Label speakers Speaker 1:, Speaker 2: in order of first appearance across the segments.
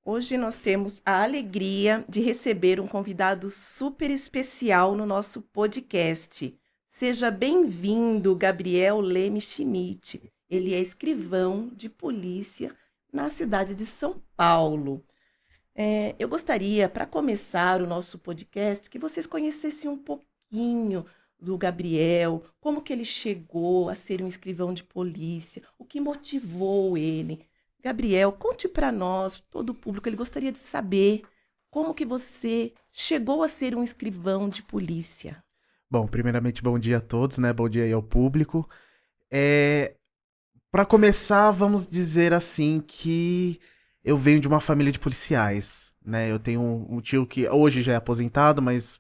Speaker 1: Hoje nós temos a alegria de receber um convidado super especial no nosso podcast. Seja bem-vindo, Gabriel Leme Schmidt. Ele é escrivão de polícia na cidade de São Paulo. Eu gostaria, para começar o nosso podcast, que vocês conhecessem um pouquinho do Gabriel, como que ele chegou a ser um escrivão de polícia, o que motivou ele. Gabriel, conte para nós, todo o público, ele gostaria de saber como que você chegou a ser um escrivão de polícia.
Speaker 2: Bom, primeiramente, bom dia a todos, né? Bom dia aí ao público. É, Para começar, vamos dizer assim que eu venho de uma família de policiais, né? Eu tenho um tio que hoje já é aposentado, mas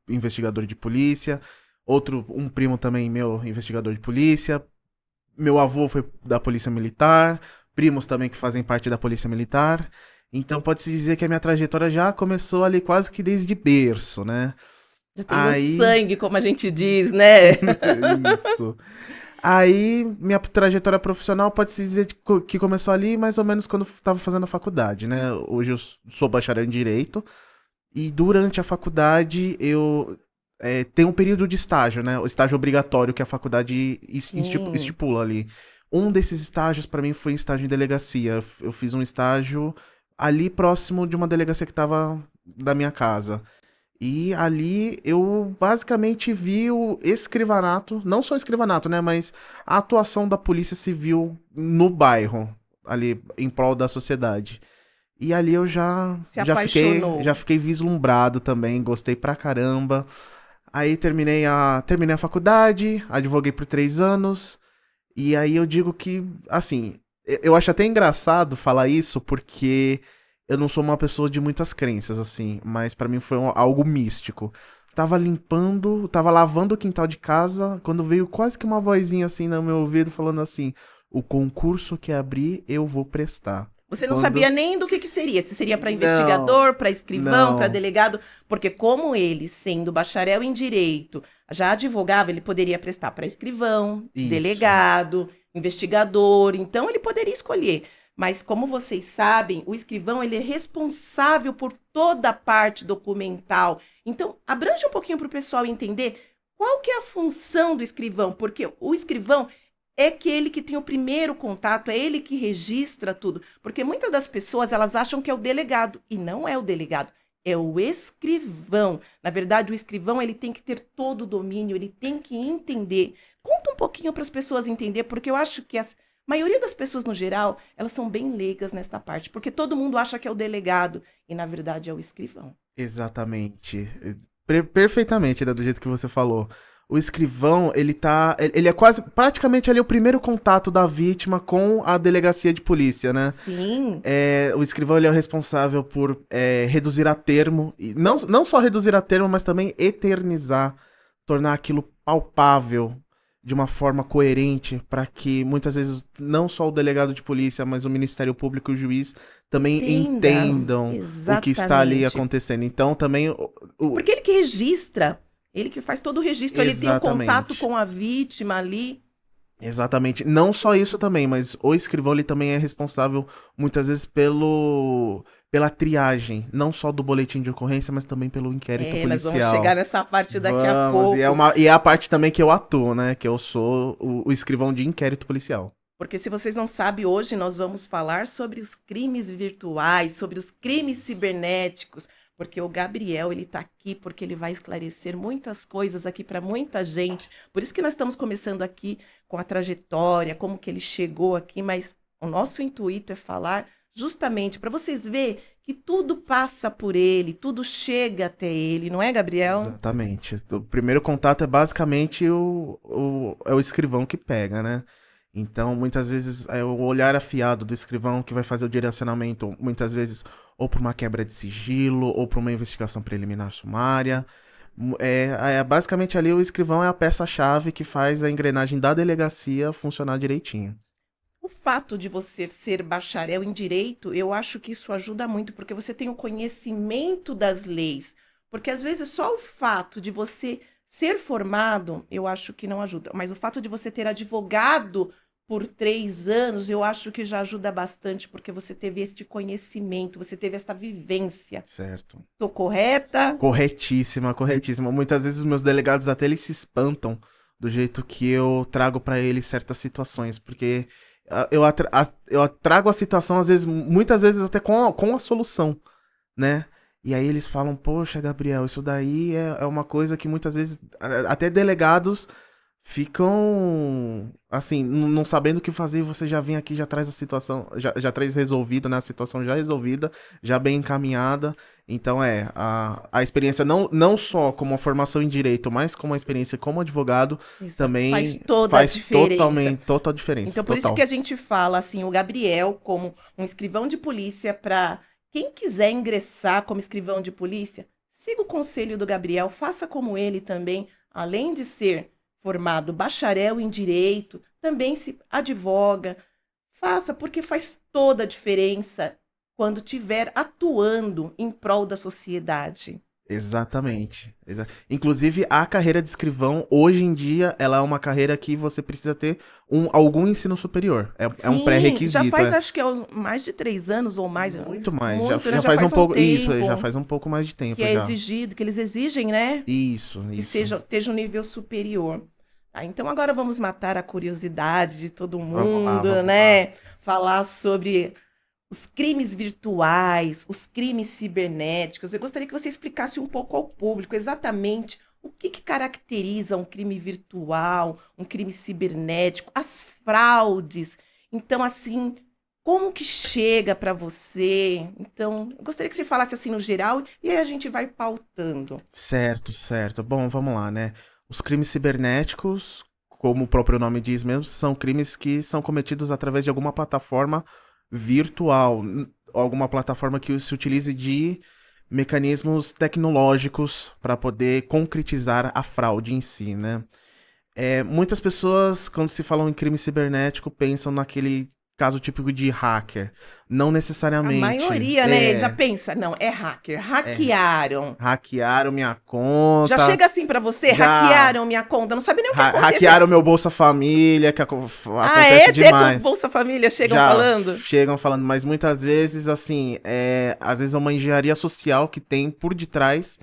Speaker 2: investigador de polícia. Um primo também meu, investigador de polícia. Meu avô foi da Polícia Militar. Primos também que fazem parte da Polícia Militar. Então pode-se dizer que a minha trajetória já começou ali quase que desde berço, né?
Speaker 1: Já tem no
Speaker 2: Aí
Speaker 1: sangue, como a gente diz, né?
Speaker 2: Isso. Aí, minha trajetória profissional pode-se dizer que começou ali mais ou menos quando eu estava fazendo a faculdade, né? Hoje eu sou bacharel em Direito e durante a faculdade eu tenho um período de estágio, né? O estágio obrigatório que a faculdade
Speaker 1: Sim.
Speaker 2: estipula ali. Um desses estágios para mim foi estágio em delegacia. Eu fiz um estágio ali próximo de uma delegacia que estava da minha casa. E ali eu basicamente vi o escrivanato, não só o escrivanato, né, mas a atuação da polícia civil no bairro, ali em prol da sociedade. E ali eu já
Speaker 1: Se
Speaker 2: já fiquei,
Speaker 1: apaixonou.
Speaker 2: já fiquei vislumbrado também, gostei pra caramba. Aí terminei a faculdade, advoguei por 3 anos, e aí eu digo que, assim, eu acho até engraçado falar isso, porque eu não sou uma pessoa de muitas crenças, assim, mas pra mim foi algo místico. Tava lavando o quintal de casa, quando veio quase que uma vozinha assim no meu ouvido falando assim: o concurso que abrir, eu vou prestar.
Speaker 1: Você não
Speaker 2: Quando.
Speaker 1: sabia nem do que seria, se seria para
Speaker 2: Não,
Speaker 1: investigador, para escrivão, para
Speaker 2: não.
Speaker 1: delegado, porque como ele, sendo bacharel em direito, já advogava, ele poderia prestar para escrivão,
Speaker 2: Isso.
Speaker 1: delegado, investigador, então ele poderia escolher. Mas como vocês sabem, o escrivão ele é responsável por toda a parte documental. Então, abrange um pouquinho para o pessoal entender qual que é a função do escrivão, porque o escrivão é aquele que tem o primeiro contato, é ele que registra tudo. Porque muitas das pessoas, elas acham que é o delegado, e não é o delegado, é o escrivão. Na verdade, o escrivão, ele tem que ter todo o domínio, ele tem que entender. Conta um pouquinho para as pessoas entender, porque eu acho que a maioria das pessoas, no geral, elas são bem leigas nesta parte, porque todo mundo acha que é o delegado, e na verdade é o escrivão.
Speaker 2: Exatamente. Perfeitamente, né, do jeito que você falou. O escrivão, ele é quase, praticamente ali o primeiro contato da vítima com a delegacia de polícia, né?
Speaker 1: Sim,
Speaker 2: O escrivão, ele é o responsável por reduzir a termo, e não só reduzir a termo, mas também eternizar, tornar aquilo palpável de uma forma coerente, para que muitas vezes não só o delegado de polícia, mas o Ministério Público e o juiz também
Speaker 1: entenda,
Speaker 2: entendam o que está ali
Speaker 1: exatamente.
Speaker 2: acontecendo. Então, também.
Speaker 1: Porque ele que registra, ele que faz todo o registro, ele tem o contato
Speaker 2: Exatamente.
Speaker 1: com a vítima ali.
Speaker 2: Exatamente. Não só isso também, mas o escrivão ele também é responsável muitas vezes pela triagem, não só do boletim de ocorrência, mas também pelo inquérito
Speaker 1: Nós vamos chegar
Speaker 2: policial.
Speaker 1: nessa parte daqui a
Speaker 2: Vamos,
Speaker 1: pouco.
Speaker 2: e é a parte também que eu atuo, né? Que eu sou o escrivão de inquérito policial.
Speaker 1: Porque se vocês não sabem, hoje nós vamos falar sobre os crimes virtuais, sobre os crimes cibernéticos, porque o Gabriel, ele está aqui porque ele vai esclarecer muitas coisas aqui para muita gente. Por isso que nós estamos começando aqui com a trajetória, como que ele chegou aqui, mas o nosso intuito é falar justamente para vocês verem que tudo passa por ele, tudo chega até ele, não é, Gabriel?
Speaker 2: Exatamente. O primeiro contato é basicamente é o escrivão que pega, né? Então, muitas vezes, é o olhar afiado do escrivão que vai fazer o direcionamento, muitas vezes, ou para uma quebra de sigilo, ou para uma investigação preliminar sumária. Basicamente, ali, o escrivão é a peça-chave que faz a engrenagem da delegacia funcionar direitinho.
Speaker 1: O fato de você ser bacharel em direito, eu acho que isso ajuda muito, porque você tem o conhecimento das leis. Porque às vezes só o fato de você ser formado, eu acho que não ajuda. Mas o fato de você ter advogado por 3 anos, eu acho que já ajuda bastante, porque você teve este conhecimento, você teve esta vivência.
Speaker 2: Certo.
Speaker 1: Tô correta?
Speaker 2: Corretíssima, corretíssima. Muitas vezes os meus delegados até eles se espantam do jeito que eu trago pra eles certas situações, porque eu trago a situação às vezes, muitas vezes até com a solução, né? E aí eles falam, poxa, Gabriel, isso daí é uma coisa que muitas vezes até delegados ficam assim, não sabendo o que fazer, e você já vem aqui, já traz a situação, já traz resolvida, né? A situação já resolvida, já bem encaminhada. Então a experiência não só como uma formação em direito, mas como uma experiência como advogado,
Speaker 1: Exato. Faz
Speaker 2: também
Speaker 1: toda a
Speaker 2: faz
Speaker 1: diferença.
Speaker 2: total diferença,
Speaker 1: Então, por isso
Speaker 2: total.
Speaker 1: que a gente fala assim, o Gabriel, como um escrivão de polícia, para quem quiser ingressar como escrivão de polícia, siga o conselho do Gabriel, faça como ele também, além de ser formado bacharel em direito, também se advoga. Faça, porque faz toda a diferença quando estiver atuando em prol da sociedade.
Speaker 2: Exatamente. Inclusive, a carreira de escrivão, hoje em dia, ela é uma carreira que você precisa ter algum ensino superior. É um
Speaker 1: Sim, já
Speaker 2: pré-requisito.
Speaker 1: faz acho que mais de 3 anos ou mais.
Speaker 2: Muito mais.
Speaker 1: Muito, né?
Speaker 2: Já
Speaker 1: Já
Speaker 2: faz um
Speaker 1: faz um
Speaker 2: pouco. Isso, já
Speaker 1: tempo
Speaker 2: faz um pouco mais de
Speaker 1: que
Speaker 2: tempo
Speaker 1: é
Speaker 2: já.
Speaker 1: exigido, que eles exigem, né?
Speaker 2: Isso,
Speaker 1: Que
Speaker 2: isso.
Speaker 1: esteja um nível superior. Tá, então agora vamos matar a curiosidade de todo
Speaker 2: Vamos lá,
Speaker 1: mundo,
Speaker 2: vamos lá.
Speaker 1: né? Falar sobre os crimes virtuais, os crimes cibernéticos. Eu gostaria que você explicasse um pouco ao público exatamente o que caracteriza um crime virtual, um crime cibernético, as fraudes. Então, assim, como que chega para você? Então, eu gostaria que você falasse assim no geral e aí a gente vai pautando.
Speaker 2: Certo, certo. Bom, vamos lá, né? Os crimes cibernéticos, como o próprio nome diz mesmo, são crimes que são cometidos através de alguma plataforma virtual, alguma plataforma que se utilize de mecanismos tecnológicos para poder concretizar a fraude em si, né? Muitas pessoas, quando se falam em crime cibernético, pensam naquele caso típico de hacker. Não
Speaker 1: A
Speaker 2: necessariamente.
Speaker 1: maioria, né, já pensa, não, é hacker,
Speaker 2: É,
Speaker 1: hackearam.
Speaker 2: hackearam minha
Speaker 1: Já
Speaker 2: conta,
Speaker 1: chega assim pra você,
Speaker 2: já
Speaker 1: hackearam minha conta, não sabe nem o que aconteceu.
Speaker 2: hackearam meu Bolsa Família, que
Speaker 1: Ah,
Speaker 2: acontece
Speaker 1: é? Até com
Speaker 2: demais.
Speaker 1: Bolsa Família chegam
Speaker 2: Já
Speaker 1: falando?
Speaker 2: chegam falando, mas muitas vezes, assim, às vezes é uma engenharia social que tem por detrás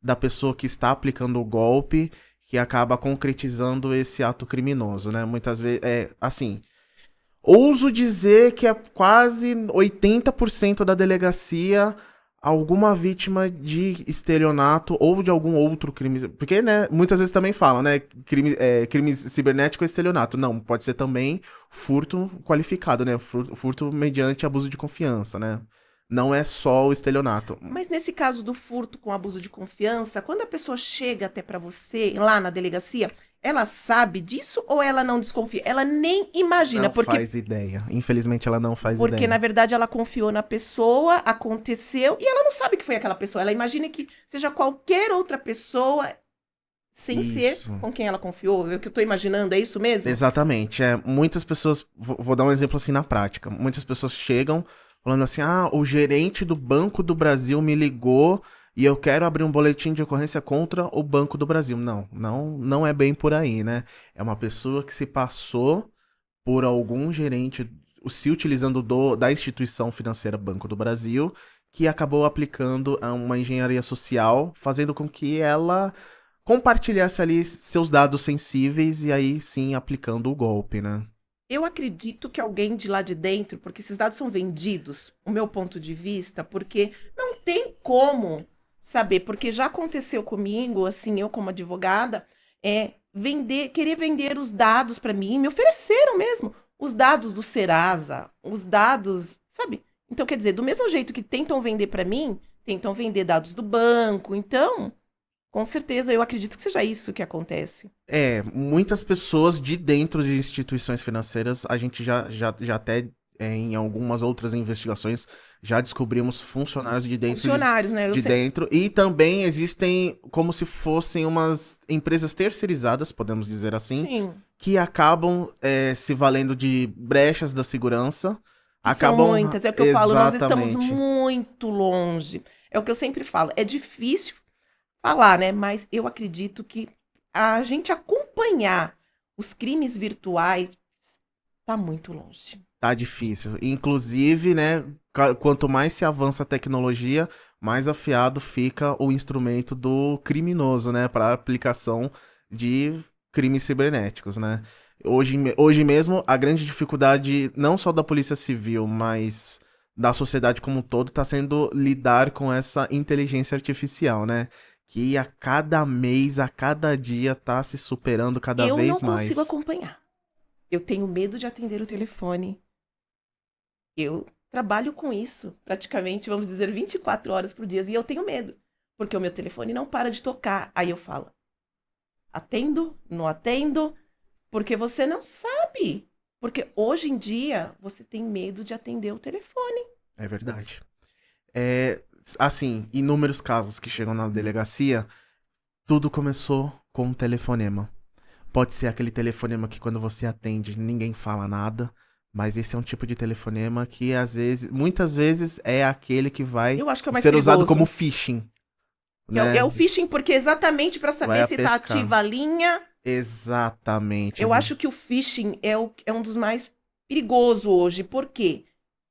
Speaker 2: da pessoa que está aplicando o golpe, que acaba concretizando esse ato criminoso, né? Muitas vezes, assim, ouso dizer que é quase 80% da delegacia alguma vítima de estelionato ou de algum outro crime. Porque, né, muitas vezes também falam, né, crime cibernético é estelionato. Não, pode ser também furto qualificado, né, furto mediante abuso de confiança, né. Não é só o estelionato.
Speaker 1: Mas nesse caso do furto com abuso de confiança, quando a pessoa chega até pra você, lá na delegacia, ela sabe disso ou ela não desconfia? Ela nem imagina,
Speaker 2: Não faz ideia. Infelizmente, ela não faz
Speaker 1: porque
Speaker 2: ideia.
Speaker 1: na verdade ela confiou na pessoa, aconteceu, e ela não sabe que foi aquela pessoa. Ela imagina que seja qualquer outra pessoa sem ser
Speaker 2: Isso.
Speaker 1: com quem ela confiou. É o que eu tô imaginando, é isso mesmo?
Speaker 2: Exatamente. Muitas pessoas. Vou dar um exemplo assim na prática. Muitas pessoas chegam falando assim: ah, o gerente do Banco do Brasil me ligou e eu quero abrir um boletim de ocorrência contra o Banco do Brasil. Não é bem por aí, né? É uma pessoa que se passou por algum gerente se utilizando da instituição financeira Banco do Brasil, que acabou aplicando uma engenharia social, fazendo com que ela compartilhasse ali seus dados sensíveis e aí sim aplicando o golpe, né?
Speaker 1: Eu acredito que alguém de lá de dentro, porque esses dados são vendidos, o meu ponto de vista, porque não tem como saber, porque já aconteceu comigo, assim, eu como advogada, querer vender os dados para mim, me ofereceram mesmo os dados do Serasa, os dados, sabe? Então, quer dizer, do mesmo jeito que tentam vender para mim, tentam vender dados do banco. Então, com certeza, eu acredito que seja isso que acontece.
Speaker 2: Muitas pessoas de dentro de instituições financeiras, a gente já até em algumas outras investigações já descobrimos funcionários de dentro
Speaker 1: Funcionários, né? Eu
Speaker 2: de
Speaker 1: sei.
Speaker 2: dentro e também existem como se fossem umas empresas terceirizadas, podemos dizer assim,
Speaker 1: Sim.
Speaker 2: que acabam se valendo de brechas da segurança,
Speaker 1: Que são
Speaker 2: acabam
Speaker 1: muitas, é o que eu falo, nós estamos
Speaker 2: exatamente.
Speaker 1: muito longe. É o que eu sempre falo, é difícil falar, né? Mas eu acredito que a gente acompanhar os crimes virtuais Tá muito longe.
Speaker 2: Tá difícil. Inclusive, né, quanto mais se avança a tecnologia, mais afiado fica o instrumento do criminoso, né, para aplicação de crimes cibernéticos, né? Hoje mesmo, a grande dificuldade, não só da Polícia Civil, mas da sociedade como um todo, está sendo lidar com essa inteligência artificial, né? Que a cada mês, a cada dia, tá se superando cada
Speaker 1: Eu
Speaker 2: vez
Speaker 1: não consigo
Speaker 2: mais.
Speaker 1: acompanhar. Eu tenho medo de atender o telefone. Eu trabalho com isso praticamente, vamos dizer, 24 horas por dia. E eu tenho medo. Porque o meu telefone não para de tocar. Aí eu falo, atendo? Não atendo? Porque você não sabe. Porque hoje em dia, você tem medo de atender o telefone.
Speaker 2: É verdade. É, assim, inúmeros casos que chegam na delegacia, tudo começou com um telefonema. Pode ser aquele telefonema que quando você atende, ninguém fala nada, mas esse é um tipo de telefonema que às vezes, muitas vezes é aquele que vai
Speaker 1: Eu acho que é o mais
Speaker 2: ser usado como
Speaker 1: perigoso.
Speaker 2: phishing,
Speaker 1: É
Speaker 2: né?
Speaker 1: o phishing, porque exatamente para
Speaker 2: Vai
Speaker 1: saber
Speaker 2: a
Speaker 1: se tá
Speaker 2: pescar.
Speaker 1: ativa a linha.
Speaker 2: Exatamente.
Speaker 1: Eu acho que o phishing é um dos mais perigosos hoje. Por quê?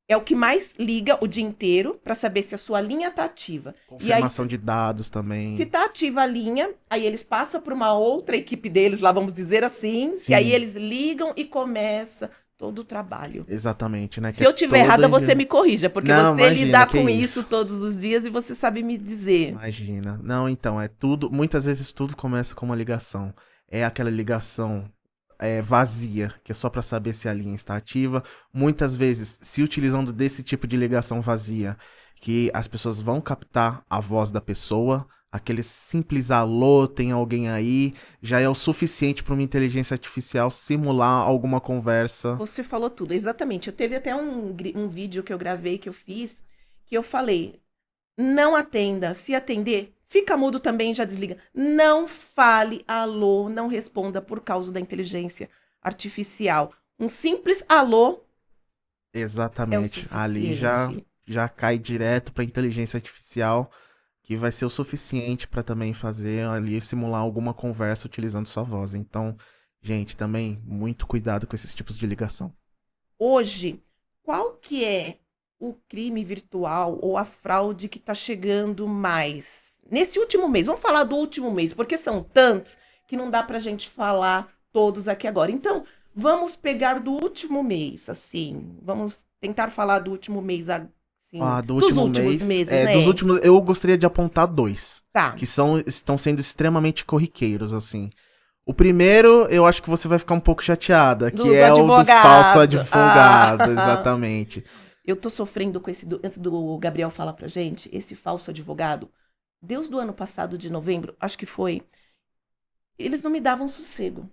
Speaker 1: É o que mais liga o dia inteiro para saber se a sua linha tá ativa. E aí,
Speaker 2: Confirmação de dados
Speaker 1: se
Speaker 2: também.
Speaker 1: tá ativa a linha, aí eles passam para uma outra equipe deles, lá vamos dizer assim, que aí
Speaker 2: Sim,
Speaker 1: eles ligam e começa todo o trabalho.
Speaker 2: exatamente, né? Que
Speaker 1: Se
Speaker 2: é
Speaker 1: eu tiver
Speaker 2: toda
Speaker 1: errada, você me corrija, porque
Speaker 2: Não,
Speaker 1: você
Speaker 2: imagina,
Speaker 1: lidar
Speaker 2: que
Speaker 1: com isso
Speaker 2: isso.
Speaker 1: todos os dias e você sabe me dizer.
Speaker 2: Imagina. Não, então, é tudo. Muitas vezes tudo começa com uma ligação. É aquela ligação vazia, que é só para saber se a linha está ativa. Muitas vezes, se utilizando desse tipo de ligação vazia, que as pessoas vão captar a voz da pessoa, aquele simples alô, tem alguém aí, já é o suficiente para uma inteligência artificial simular alguma conversa.
Speaker 1: Você falou tudo, exatamente. Eu teve até um vídeo que eu gravei, que eu fiz, que eu falei, não atenda. Se atender, fica mudo também, já desliga. Não fale alô, não responda por causa da inteligência artificial. Um simples alô é o
Speaker 2: Exatamente. Ali
Speaker 1: suficiente.
Speaker 2: já cai direto para inteligência artificial, que vai ser o suficiente para também fazer ali simular alguma conversa utilizando sua voz. Então, gente, também muito cuidado com esses tipos de ligação.
Speaker 1: Hoje, qual que é o crime virtual ou a fraude que está chegando mais? Nesse último mês, vamos falar do último mês, porque são tantos que não dá pra gente falar todos aqui agora. Então, vamos pegar do último mês, assim. Vamos tentar falar do último mês, assim,
Speaker 2: Ah, do
Speaker 1: dos
Speaker 2: último
Speaker 1: últimos
Speaker 2: mês,
Speaker 1: meses,
Speaker 2: dos
Speaker 1: né?
Speaker 2: últimos, eu gostaria de apontar dois,
Speaker 1: Tá.
Speaker 2: que estão sendo extremamente corriqueiros, assim. O primeiro, eu acho que você vai ficar um pouco chateada, que
Speaker 1: Do
Speaker 2: é o do falso
Speaker 1: advogado.
Speaker 2: advogado, exatamente.
Speaker 1: Eu tô sofrendo com esse, antes do Gabriel falar pra gente, esse falso advogado. Deus do ano passado, de novembro, acho que foi, eles não me davam sossego.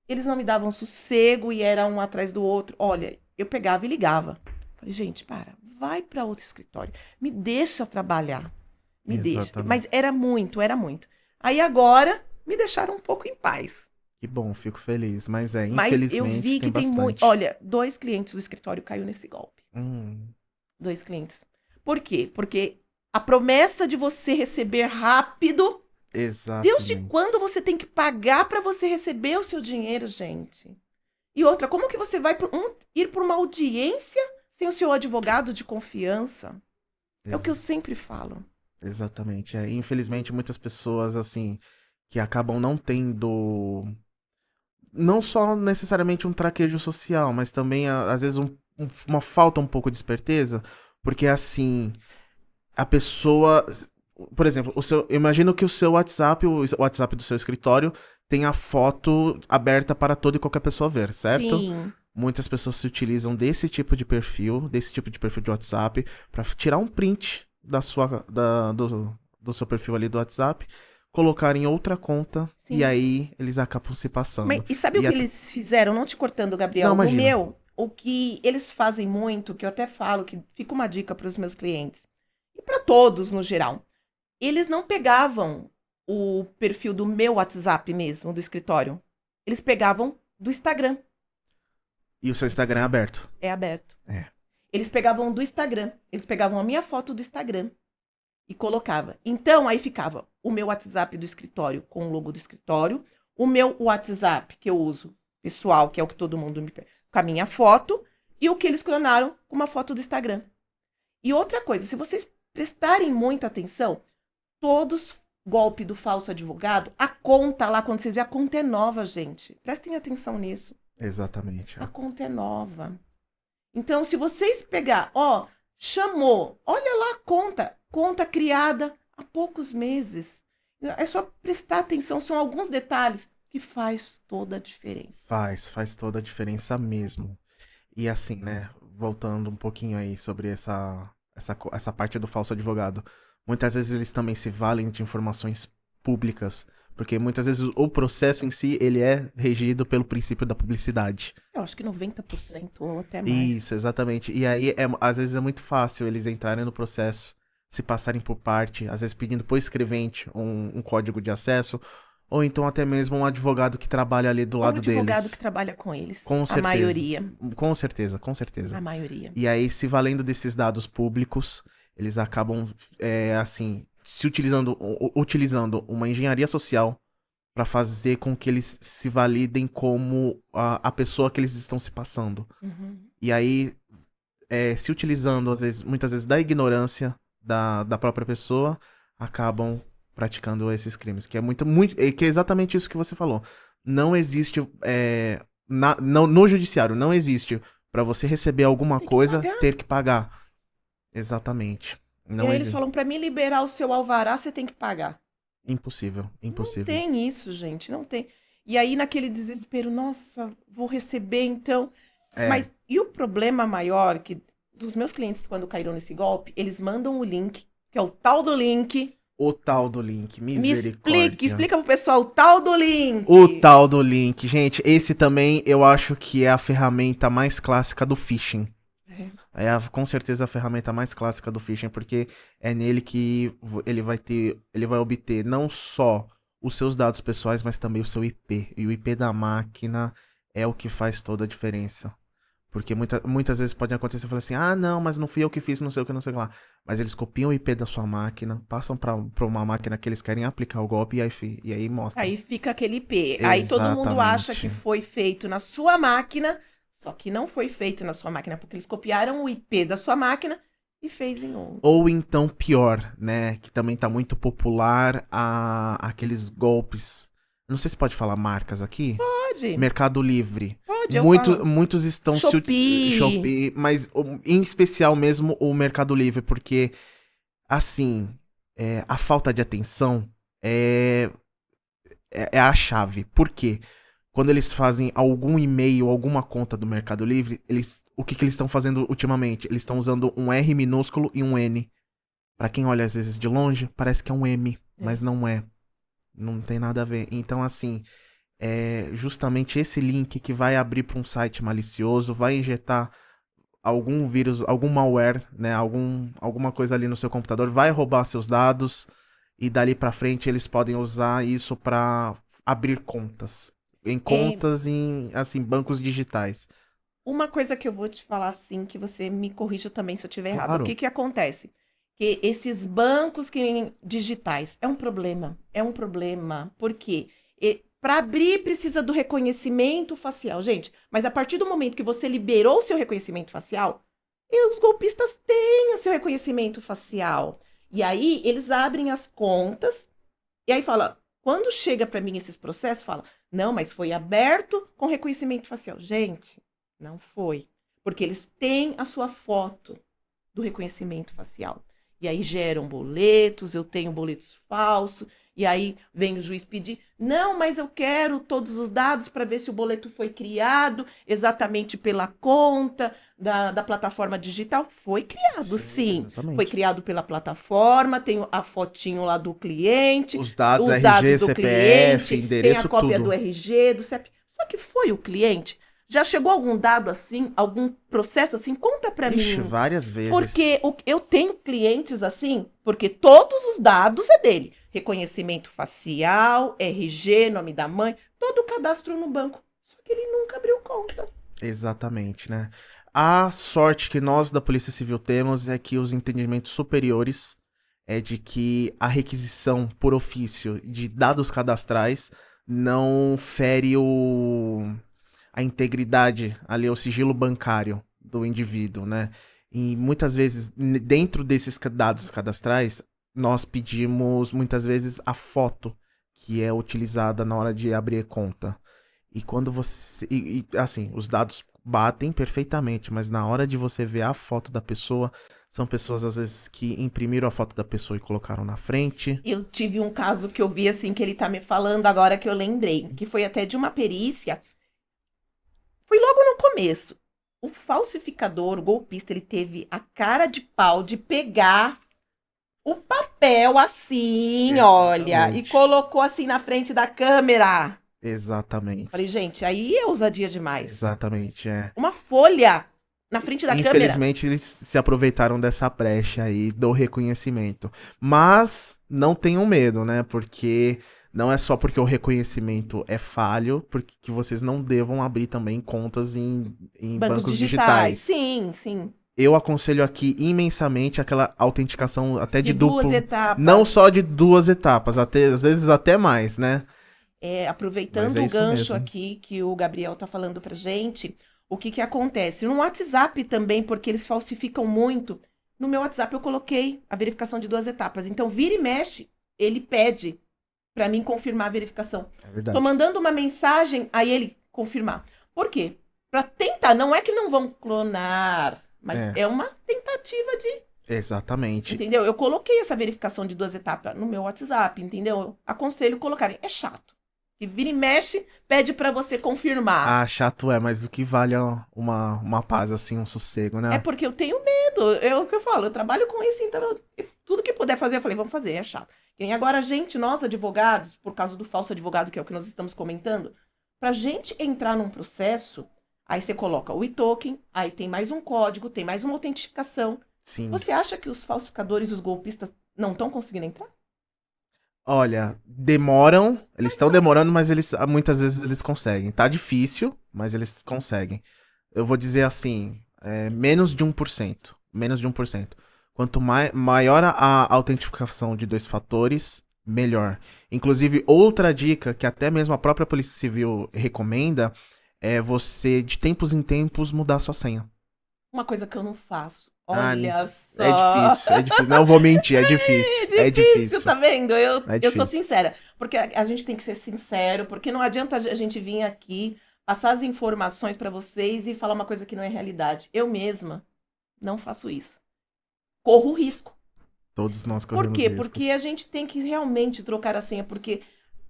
Speaker 1: Eles não me davam sossego e era um atrás do outro. Olha, eu pegava e ligava. Falei, gente, vai para outro escritório. Me deixa trabalhar. Me deixa.
Speaker 2: Exatamente.
Speaker 1: Mas era muito, era muito. Aí agora me deixaram um pouco em paz.
Speaker 2: Que bom, fico feliz. Mas
Speaker 1: Mas eu
Speaker 2: infelizmente
Speaker 1: vi
Speaker 2: tem
Speaker 1: que tem muito.
Speaker 2: bastante.
Speaker 1: Olha, 2 clientes do escritório caiu nesse golpe.
Speaker 2: Hum,
Speaker 1: 2 clientes. Por quê? Porque a promessa de você receber rápido. Deus de
Speaker 2: exatamente.
Speaker 1: quando você tem que pagar para você receber o seu dinheiro, gente. E outra, como que você vai ir para uma audiência sem o seu advogado de confiança? É o que eu sempre falo.
Speaker 2: Exatamente. Infelizmente, muitas pessoas, assim, que acabam não tendo. Não só necessariamente um traquejo social, mas também, às vezes, uma falta um pouco de esperteza. Porque, assim, a pessoa. Por exemplo, eu imagino que o seu WhatsApp, o WhatsApp do seu escritório, tem a foto aberta para toda e qualquer pessoa ver, certo?
Speaker 1: Sim.
Speaker 2: Muitas pessoas se utilizam desse tipo de perfil de WhatsApp, para tirar um print do seu perfil ali do WhatsApp, colocar em outra conta e
Speaker 1: Sim.
Speaker 2: aí eles acabam se
Speaker 1: Mas,
Speaker 2: passando.
Speaker 1: e sabe o
Speaker 2: E
Speaker 1: que eles fizeram? Não te cortando,
Speaker 2: Não,
Speaker 1: Gabriel. No
Speaker 2: imagina.
Speaker 1: meu, o que eles fazem muito, que eu até falo, que fica uma dica para os meus clientes, e para todos no geral, eles não pegavam o perfil do meu WhatsApp mesmo, do escritório. Eles pegavam do Instagram.
Speaker 2: E o seu Instagram é aberto.
Speaker 1: É aberto.
Speaker 2: É.
Speaker 1: Eles pegavam do Instagram. Eles pegavam a minha foto do Instagram e colocava. Então, aí ficava o meu WhatsApp do escritório com o logo do escritório, o meu WhatsApp que eu uso, pessoal, que é o que todo mundo me pede, com a minha foto e o que eles clonaram com uma foto do Instagram. E outra coisa, se vocês prestarem muita atenção, todos golpe do falso advogado, a conta lá, quando vocês verem, a conta é nova, gente. Prestem atenção nisso.
Speaker 2: Exatamente.
Speaker 1: A conta é nova. Então, se vocês pegar, ó, chamou, olha lá a conta criada há poucos meses. É só prestar atenção, são alguns detalhes que faz toda a diferença.
Speaker 2: Faz toda a diferença mesmo. E assim, né, voltando um pouquinho aí sobre essa parte do falso advogado. Muitas vezes eles também se valem de informações públicas, porque muitas vezes o processo em si, ele é regido pelo princípio da publicidade.
Speaker 1: Eu acho que 90% ou até mais.
Speaker 2: Isso, exatamente. E aí, às vezes é muito fácil eles entrarem no processo, se passarem por parte, às vezes pedindo por escrevente um código de acesso, ou então até mesmo um advogado que trabalha ali do lado deles.
Speaker 1: Um advogado que trabalha com eles.
Speaker 2: Com certeza.
Speaker 1: A maioria.
Speaker 2: Com certeza, com certeza.
Speaker 1: A maioria.
Speaker 2: E aí, se valendo desses dados públicos, eles acabam, assim, utilizando uma engenharia social para fazer com que eles se validem como a pessoa que eles estão se passando.
Speaker 1: Uhum.
Speaker 2: E aí, se utilizando, muitas vezes, da ignorância da própria pessoa, acabam praticando esses crimes. Que é que é exatamente isso que você falou. Não existe, no judiciário, não existe para você receber alguma coisa, ter que pagar. Exatamente.
Speaker 1: Não e aí eles falam, para mim liberar o seu alvará, você tem que pagar.
Speaker 2: Impossível.
Speaker 1: Não tem isso, gente, não tem. E aí, naquele desespero, nossa, vou receber, então... Mas, e o problema maior, que dos meus clientes, quando caíram nesse golpe, eles mandam o link, que é o tal do link...
Speaker 2: O tal do link, misericórdia.
Speaker 1: Explica pro pessoal o tal do link.
Speaker 2: O tal do link. Gente, esse também eu acho que é a ferramenta mais clássica do phishing. Com certeza a ferramenta mais clássica do phishing, porque é nele que ele vai obter não só os seus dados pessoais, mas também o seu IP. E o IP da máquina é o que faz toda a diferença. Porque muitas vezes pode acontecer, você fala assim, não, mas não fui eu que fiz, não sei o que, não sei o que lá. Mas eles copiam o IP da sua máquina, passam pra uma máquina que eles querem aplicar o golpe e aí mostra.
Speaker 1: Aí fica aquele IP.
Speaker 2: Exatamente.
Speaker 1: Aí todo mundo acha que foi feito na sua máquina, só que não foi feito na sua máquina, porque eles copiaram o IP da sua máquina e fez em outra.
Speaker 2: Ou então pior, né, que também tá muito popular, aqueles golpes. Não sei se pode falar marcas aqui.
Speaker 1: Pode.
Speaker 2: Mercado Livre.
Speaker 1: Pode,
Speaker 2: muitos estão
Speaker 1: Shopee,
Speaker 2: mas em especial mesmo o Mercado Livre, porque assim, a falta de atenção é a chave. Por quê? Quando eles fazem algum e-mail, alguma conta do Mercado Livre, o que eles estão fazendo ultimamente? Eles estão usando um R minúsculo e um N. Pra quem olha às vezes de longe, parece que é um M, mas não é. Não tem nada a ver. Então, assim, justamente esse link que vai abrir para um site malicioso, vai injetar algum vírus, algum malware, né? Alguma coisa ali no seu computador, vai roubar seus dados e dali pra frente eles podem usar isso para abrir contas. Em contas em, assim, bancos digitais.
Speaker 1: Uma coisa que eu vou te falar, assim, que você me corrija também se eu estiver errado.
Speaker 2: Claro.
Speaker 1: O que acontece? Que esses bancos digitais é um problema. É um problema. Por quê? Para abrir precisa do reconhecimento facial. Gente, mas a partir do momento que você liberou o seu reconhecimento facial, os golpistas têm o seu reconhecimento facial. E aí eles abrem as contas e aí fala, quando chega para mim esses processos, fala, não, mas foi aberto com reconhecimento facial. Gente, não foi. Porque eles têm a sua foto do reconhecimento facial. E aí geram boletos, eu tenho boletos falsos, e aí vem o juiz pedir, não, mas eu quero todos os dados para ver se o boleto foi criado exatamente pela conta da plataforma digital. Foi criado, sim. Foi criado pela plataforma, tem a fotinho lá do cliente,
Speaker 2: os dados RG, do CPF, cliente, endereço,
Speaker 1: tem a cópia
Speaker 2: tudo.
Speaker 1: Do RG, do CEP. Só que foi o cliente. Já chegou algum dado assim, algum processo assim? Conta pra mim.
Speaker 2: Várias vezes.
Speaker 1: Porque eu tenho clientes assim, porque todos os dados é dele. Reconhecimento facial, RG, nome da mãe, todo o cadastro no banco. Só que ele nunca abriu conta.
Speaker 2: Exatamente, né? A sorte que nós da Polícia Civil temos é que os entendimentos superiores é de que a requisição por ofício de dados cadastrais não fere a integridade, ali, o sigilo bancário do indivíduo, né? E muitas vezes, dentro desses dados cadastrais, nós pedimos, muitas vezes, a foto que é utilizada na hora de abrir conta. E quando você... assim, os dados batem perfeitamente, mas na hora de você ver a foto da pessoa, são pessoas, às vezes, que imprimiram a foto da pessoa e colocaram na frente.
Speaker 1: Eu tive um caso que eu vi, assim, que ele tá me falando agora que eu lembrei, que foi até de uma perícia. Foi logo no começo. O falsificador, o golpista, ele teve a cara de pau de pegar o papel assim, olha, e
Speaker 2: Exatamente.
Speaker 1: colocou assim na frente da câmera.
Speaker 2: Exatamente.
Speaker 1: Falei, gente, aí é ousadia demais.
Speaker 2: Exatamente, é.
Speaker 1: Uma folha na frente da câmera.
Speaker 2: Infelizmente, eles se aproveitaram dessa brecha aí do reconhecimento. Mas não tenham medo, né? Porque não é só porque o reconhecimento é falho, porque que vocês não devam abrir também contas em bancos digitais.
Speaker 1: Sim, sim.
Speaker 2: Eu aconselho aqui imensamente aquela autenticação até
Speaker 1: De
Speaker 2: de
Speaker 1: duas
Speaker 2: duplo.
Speaker 1: etapas.
Speaker 2: Não só de 2 etapas, até, às vezes até mais, né? Mas
Speaker 1: Aproveitando
Speaker 2: é
Speaker 1: o
Speaker 2: isso
Speaker 1: gancho
Speaker 2: mesmo.
Speaker 1: aqui que o Gabriel tá falando pra gente, o que que acontece? No WhatsApp também, porque eles falsificam muito. No meu WhatsApp eu coloquei a verificação de 2 etapas. Então, vira e mexe, ele pede pra mim confirmar a verificação.
Speaker 2: É
Speaker 1: Tô
Speaker 2: verdade.
Speaker 1: mandando uma mensagem, aí ele confirmar. Por quê? Pra tentar, não é que não vão clonar, mas
Speaker 2: É.
Speaker 1: é uma tentativa de,
Speaker 2: Exatamente.
Speaker 1: entendeu? Eu coloquei essa verificação de 2 etapas no meu WhatsApp, entendeu? Eu aconselho colocarem. É chato. Que vira e mexe, pede pra você confirmar.
Speaker 2: Ah, chato é, mas o que vale é uma paz, assim, um sossego,
Speaker 1: É
Speaker 2: né?
Speaker 1: porque eu tenho medo. É o que eu falo, eu trabalho com isso, então tudo que puder fazer, eu falei, vamos fazer, é chato. E nem agora, gente, nós advogados, por causa do falso advogado, que é o que nós estamos comentando, pra gente entrar num processo, aí você coloca o e-token, aí tem mais um código, tem mais uma autentificação.
Speaker 2: Sim.
Speaker 1: Você acha que os falsificadores, os golpistas, não estão conseguindo entrar?
Speaker 2: Olha, demoram, eles estão demorando, mas eles muitas vezes eles conseguem. Tá difícil, mas eles conseguem. Eu vou dizer assim, menos de 1%. Menos de 1%. Quanto maior a autentificação de 2 fatores, melhor. Inclusive, outra dica que até mesmo a própria Polícia Civil recomenda é você, de tempos em tempos, mudar sua senha.
Speaker 1: Uma coisa que eu não faço.
Speaker 2: Ah,
Speaker 1: Olha só.
Speaker 2: é difícil, é difícil. Não vou mentir, é difícil. É difícil.
Speaker 1: Tá vendo? Eu
Speaker 2: É
Speaker 1: sou
Speaker 2: difícil.
Speaker 1: sincera. Porque a gente tem que ser sincero, porque não adianta a gente vir aqui, passar as informações pra vocês e falar uma coisa que não é realidade. Eu mesma não faço isso. Corro risco.
Speaker 2: Todos nós
Speaker 1: Por
Speaker 2: corremos
Speaker 1: quê?
Speaker 2: riscos.
Speaker 1: Porque a gente tem que realmente trocar a senha, porque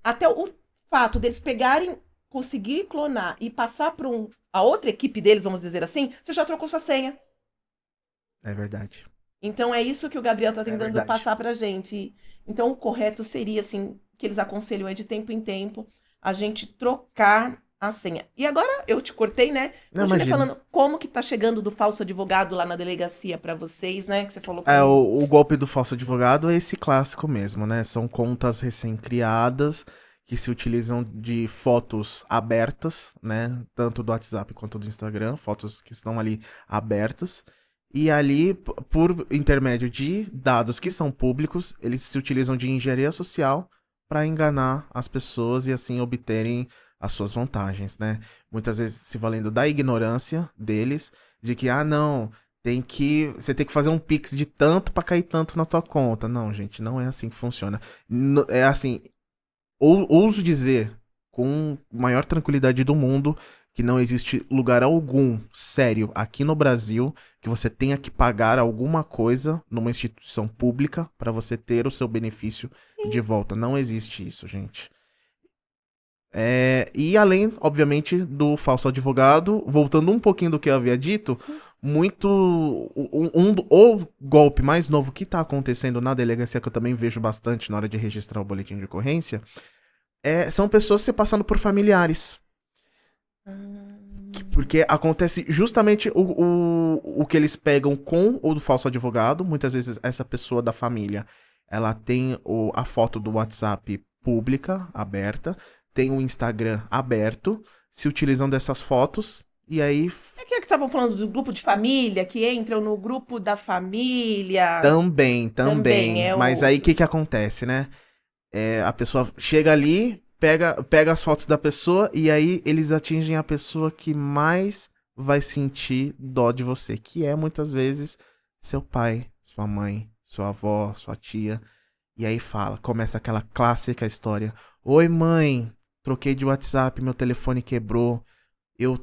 Speaker 1: até o fato deles pegarem, conseguir clonar e passar para a outra equipe deles, vamos dizer assim, você já trocou sua senha.
Speaker 2: É verdade.
Speaker 1: Então é isso que o Gabriel tá tentando
Speaker 2: verdade.
Speaker 1: passar pra gente. Então o correto seria, assim, que eles aconselham aí de tempo em tempo a gente trocar a senha. E agora eu te cortei, né?
Speaker 2: Não,
Speaker 1: Continue
Speaker 2: imagina.
Speaker 1: falando como que tá chegando do falso advogado lá na delegacia pra vocês, né? Que você falou
Speaker 2: É,
Speaker 1: comigo.
Speaker 2: o golpe do falso advogado é esse clássico mesmo, né? São contas recém-criadas que se utilizam de fotos abertas, né? Tanto do WhatsApp quanto do Instagram, fotos que estão ali abertas. E ali, por intermédio de dados que são públicos, eles se utilizam de engenharia social para enganar as pessoas e assim obterem as suas vantagens, né? Muitas vezes se valendo da ignorância deles, de que, não, você tem que fazer um Pix de tanto para cair tanto na tua conta. Não, gente, não é assim que funciona. É assim, ouso dizer com maior tranquilidade do mundo que não existe lugar algum sério aqui no Brasil que você tenha que pagar alguma coisa numa instituição pública para você ter o seu benefício de volta. Não existe isso, gente. E além, obviamente, do falso advogado, voltando um pouquinho do que eu havia dito, o golpe mais novo que está acontecendo na delegacia, que eu também vejo bastante na hora de registrar o boletim de ocorrência, são pessoas se passando por familiares. Porque acontece justamente o que eles pegam com o do falso advogado. Muitas vezes essa pessoa da família, ela tem a foto do WhatsApp pública, aberta, tem o Instagram aberto, se utilizam dessas fotos e aí...
Speaker 1: É que estavam falando do grupo de família, que entram no grupo da família.
Speaker 2: Também.
Speaker 1: Também é
Speaker 2: Mas aí o que acontece, né? A pessoa chega ali, pega as fotos da pessoa e aí eles atingem a pessoa que mais vai sentir dó de você, que é muitas vezes seu pai, sua mãe, sua avó, sua tia. E aí começa aquela clássica história. Oi, mãe, troquei de WhatsApp, meu telefone quebrou. Eu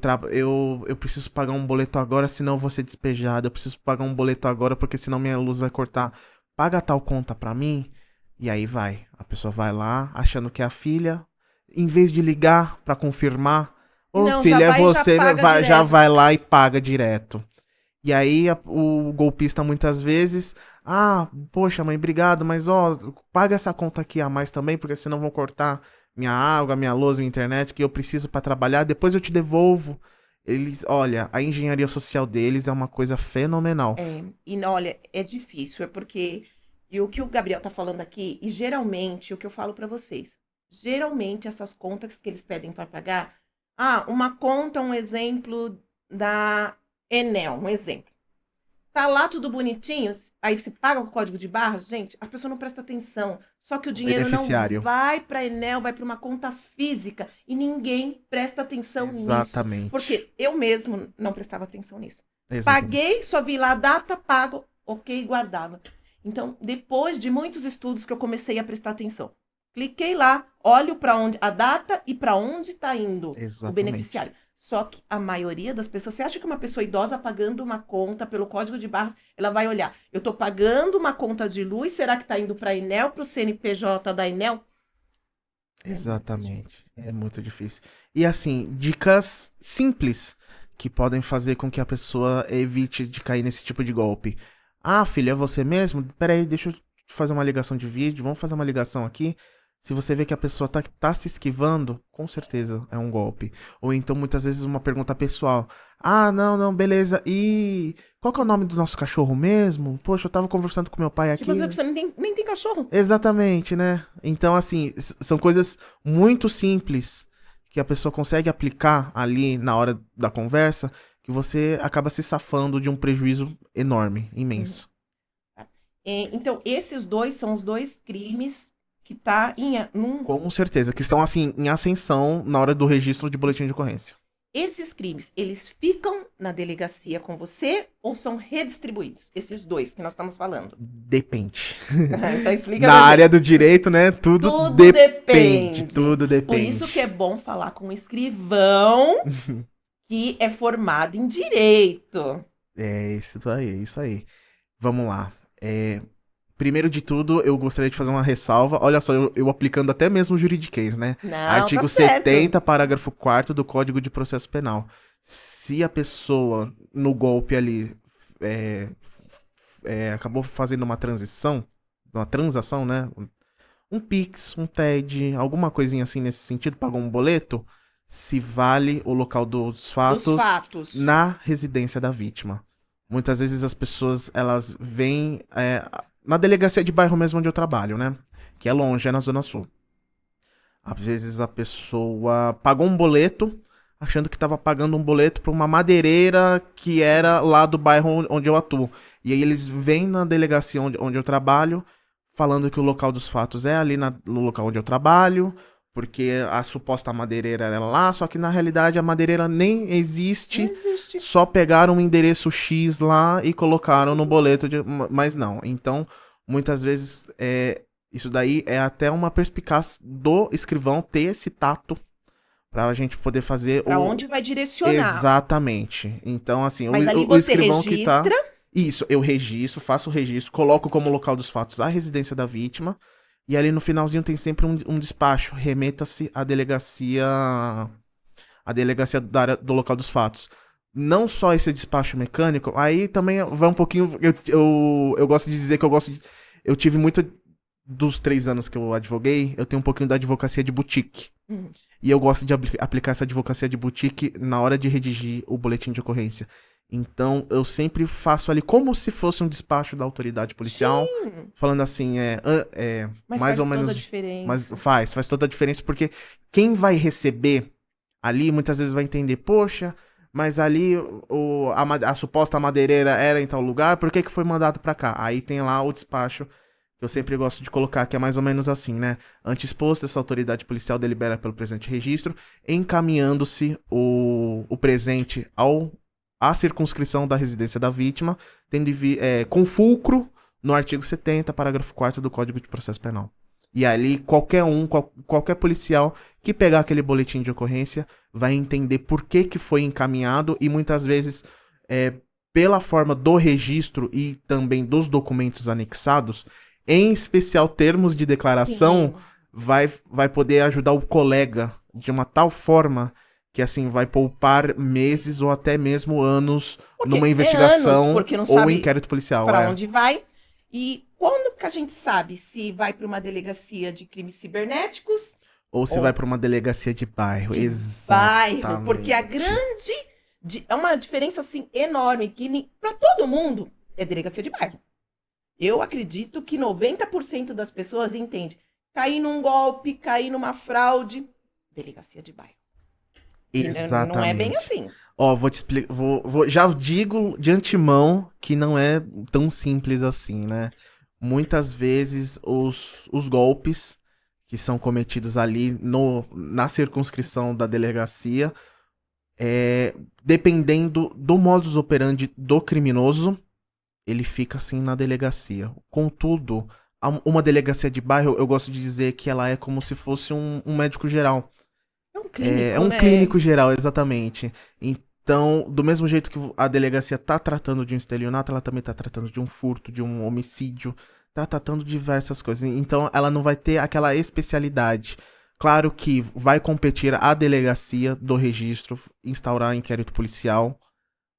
Speaker 2: preciso pagar um boleto agora, senão eu vou ser despejado. Eu preciso pagar um boleto agora, porque senão minha luz vai cortar. Paga tal conta pra mim. E aí a pessoa vai lá, achando que é a filha. Em vez de ligar pra confirmar, ô
Speaker 1: Não,
Speaker 2: filha, é você, já
Speaker 1: direto.
Speaker 2: vai lá e paga direto. E aí o golpista muitas vezes, poxa mãe, obrigado, mas paga essa conta aqui a mais também, porque senão vão cortar minha água, minha luz, minha internet, que eu preciso pra trabalhar, depois eu te devolvo. Olha, a engenharia social deles é uma coisa fenomenal.
Speaker 1: E olha, é difícil, é porque. E o que o Gabriel tá falando aqui, e geralmente, o que eu falo pra vocês, geralmente essas contas que eles pedem pra pagar, uma conta, um exemplo da Enel, um exemplo. Tá lá tudo bonitinho, aí você paga com o código de barras, gente, a pessoa não presta atenção. Só que o
Speaker 2: O
Speaker 1: dinheiro não
Speaker 2: beneficiário.
Speaker 1: vai para Enel, vai para uma conta física e ninguém presta atenção nisso.
Speaker 2: Exatamente.
Speaker 1: Porque eu mesmo não prestava atenção nisso.
Speaker 2: Exatamente.
Speaker 1: Paguei, só vi lá a data, pago, ok, guardava. Então, depois de muitos estudos que eu comecei a prestar atenção. Cliquei lá, olho para onde a data e para onde está indo o beneficiário. Só que a maioria das pessoas, você acha que uma pessoa idosa pagando uma conta pelo código de barras, ela vai olhar, eu tô pagando uma conta de luz, será que tá indo para a Enel, para o CNPJ da Enel?
Speaker 2: Exatamente. É muito difícil. E assim, dicas simples que podem fazer com que a pessoa evite de cair nesse tipo de golpe. Filha, é você mesmo? Peraí, deixa eu fazer uma ligação de vídeo, vamos fazer uma ligação aqui. Se você vê que a pessoa tá se esquivando, com certeza é um golpe. Ou então, muitas vezes, uma pergunta pessoal. Não, beleza. E qual que é o nome do nosso cachorro mesmo? Poxa, eu tava conversando com meu pai aqui.
Speaker 1: Tipo, a pessoa nem tem cachorro.
Speaker 2: Exatamente, né? Então, assim, são coisas muito simples que a pessoa consegue aplicar ali na hora da conversa, que você acaba se safando de um prejuízo enorme, imenso.
Speaker 1: Então, esses dois são os dois crimes que tá
Speaker 2: Com certeza, que estão, assim, em ascensão na hora do registro de boletim de ocorrência.
Speaker 1: Esses crimes, eles ficam na delegacia com você ou são redistribuídos? Esses dois que nós estamos falando.
Speaker 2: Depende.
Speaker 1: Então explica
Speaker 2: Na área do direito, né? Tudo depende. Tudo depende.
Speaker 1: Por isso que é bom falar com um escrivão que é formado em direito.
Speaker 2: É isso aí. Vamos lá. Primeiro de tudo, eu gostaria de fazer uma ressalva. Olha só, eu aplicando até mesmo o juridiquês, né?
Speaker 1: Não,
Speaker 2: Artigo
Speaker 1: tá certo.
Speaker 2: 70, parágrafo 4º do Código de Processo Penal. Se a pessoa, no golpe ali, acabou fazendo uma transação, né? Um Pix, um TED, alguma coisinha assim nesse sentido, pagou um boleto, se vale o local dos fatos na residência da vítima. Muitas vezes as pessoas, elas vêm na delegacia de bairro mesmo onde eu trabalho, né? Que é longe, é na Zona Sul. Às vezes a pessoa pagou um boleto, achando que estava pagando um boleto para uma madeireira que era lá do bairro onde eu atuo. E aí eles vêm na delegacia onde eu trabalho, falando que o local dos fatos é ali no local onde eu trabalho, porque a suposta madeireira era lá, só que na realidade a madeireira nem existe.
Speaker 1: Não existe.
Speaker 2: Só pegaram um endereço X lá e colocaram no boleto, mas não. Então, muitas vezes, isso daí é até uma perspicácia do escrivão ter esse tato pra gente poder fazer
Speaker 1: Pra onde vai direcionar.
Speaker 2: Exatamente. Então, assim,
Speaker 1: mas ali
Speaker 2: o
Speaker 1: você
Speaker 2: escrivão
Speaker 1: registra...
Speaker 2: que tá... Isso, eu registro, faço o registro, coloco como local dos fatos a residência da vítima. E ali no finalzinho tem sempre um despacho. Remeta-se à delegacia. A delegacia da área do local dos fatos. Não só esse despacho mecânico, aí também vai um pouquinho. Eu gosto de dizer que eu tive muito. Dos 3 anos que eu advoguei, eu tenho um pouquinho da advocacia de boutique. E eu gosto de aplicar essa advocacia de boutique na hora de redigir o boletim de ocorrência. Então, eu sempre faço ali como se fosse um despacho da autoridade policial.
Speaker 1: Sim.
Speaker 2: Falando assim,
Speaker 1: Mas
Speaker 2: mais
Speaker 1: faz
Speaker 2: ou menos.
Speaker 1: toda a diferença.
Speaker 2: Mas faz toda a diferença, porque quem vai receber ali muitas vezes vai entender, poxa, mas ali a suposta madeireira era em tal lugar, por que foi mandado pra cá? Aí tem lá o despacho que eu sempre gosto de colocar, que é mais ou menos assim, né? Ante exposto, essa autoridade policial delibera pelo presente registro, encaminhando-se o presente à circunscrição da residência da vítima, com fulcro no artigo 70, parágrafo 4º do Código de Processo Penal. E ali, qualquer policial que pegar aquele boletim de ocorrência vai entender por que que foi encaminhado e muitas vezes, pela forma do registro e também dos documentos anexados, em especial termos de declaração,
Speaker 1: Sim.
Speaker 2: vai poder ajudar o colega de uma tal forma que assim vai poupar meses ou até mesmo anos
Speaker 1: Porque
Speaker 2: numa
Speaker 1: anos,
Speaker 2: investigação
Speaker 1: porque não
Speaker 2: ou
Speaker 1: sabe
Speaker 2: inquérito policial.
Speaker 1: para onde vai. E quando que a gente sabe se vai para uma delegacia de crimes cibernéticos
Speaker 2: Ou se
Speaker 1: ou
Speaker 2: vai para uma delegacia de bairro.
Speaker 1: de
Speaker 2: Exatamente.
Speaker 1: bairro? Porque a grande é uma diferença assim enorme que para todo mundo é delegacia de bairro. Eu acredito que 90% das pessoas entende. Cair num golpe, cair numa fraude, delegacia de bairro. E não é bem
Speaker 2: Exatamente.
Speaker 1: assim.
Speaker 2: Ó, vou te explicar. Já digo de antemão que não é tão simples assim, né? Muitas vezes os golpes que são cometidos ali na circunscrição da delegacia, dependendo do modus operandi do criminoso, ele fica assim na delegacia. Contudo, uma delegacia de bairro, eu gosto de dizer que ela é como se fosse um médico geral.
Speaker 1: É um clínico,
Speaker 2: É um
Speaker 1: né?
Speaker 2: clínico geral, exatamente. Então, do mesmo jeito que a delegacia tá tratando de um estelionato, ela também tá tratando de um furto, de um homicídio, tá tratando de diversas coisas. Então, ela não vai ter aquela especialidade. Claro que vai competir a delegacia do registro, instaurar inquérito policial,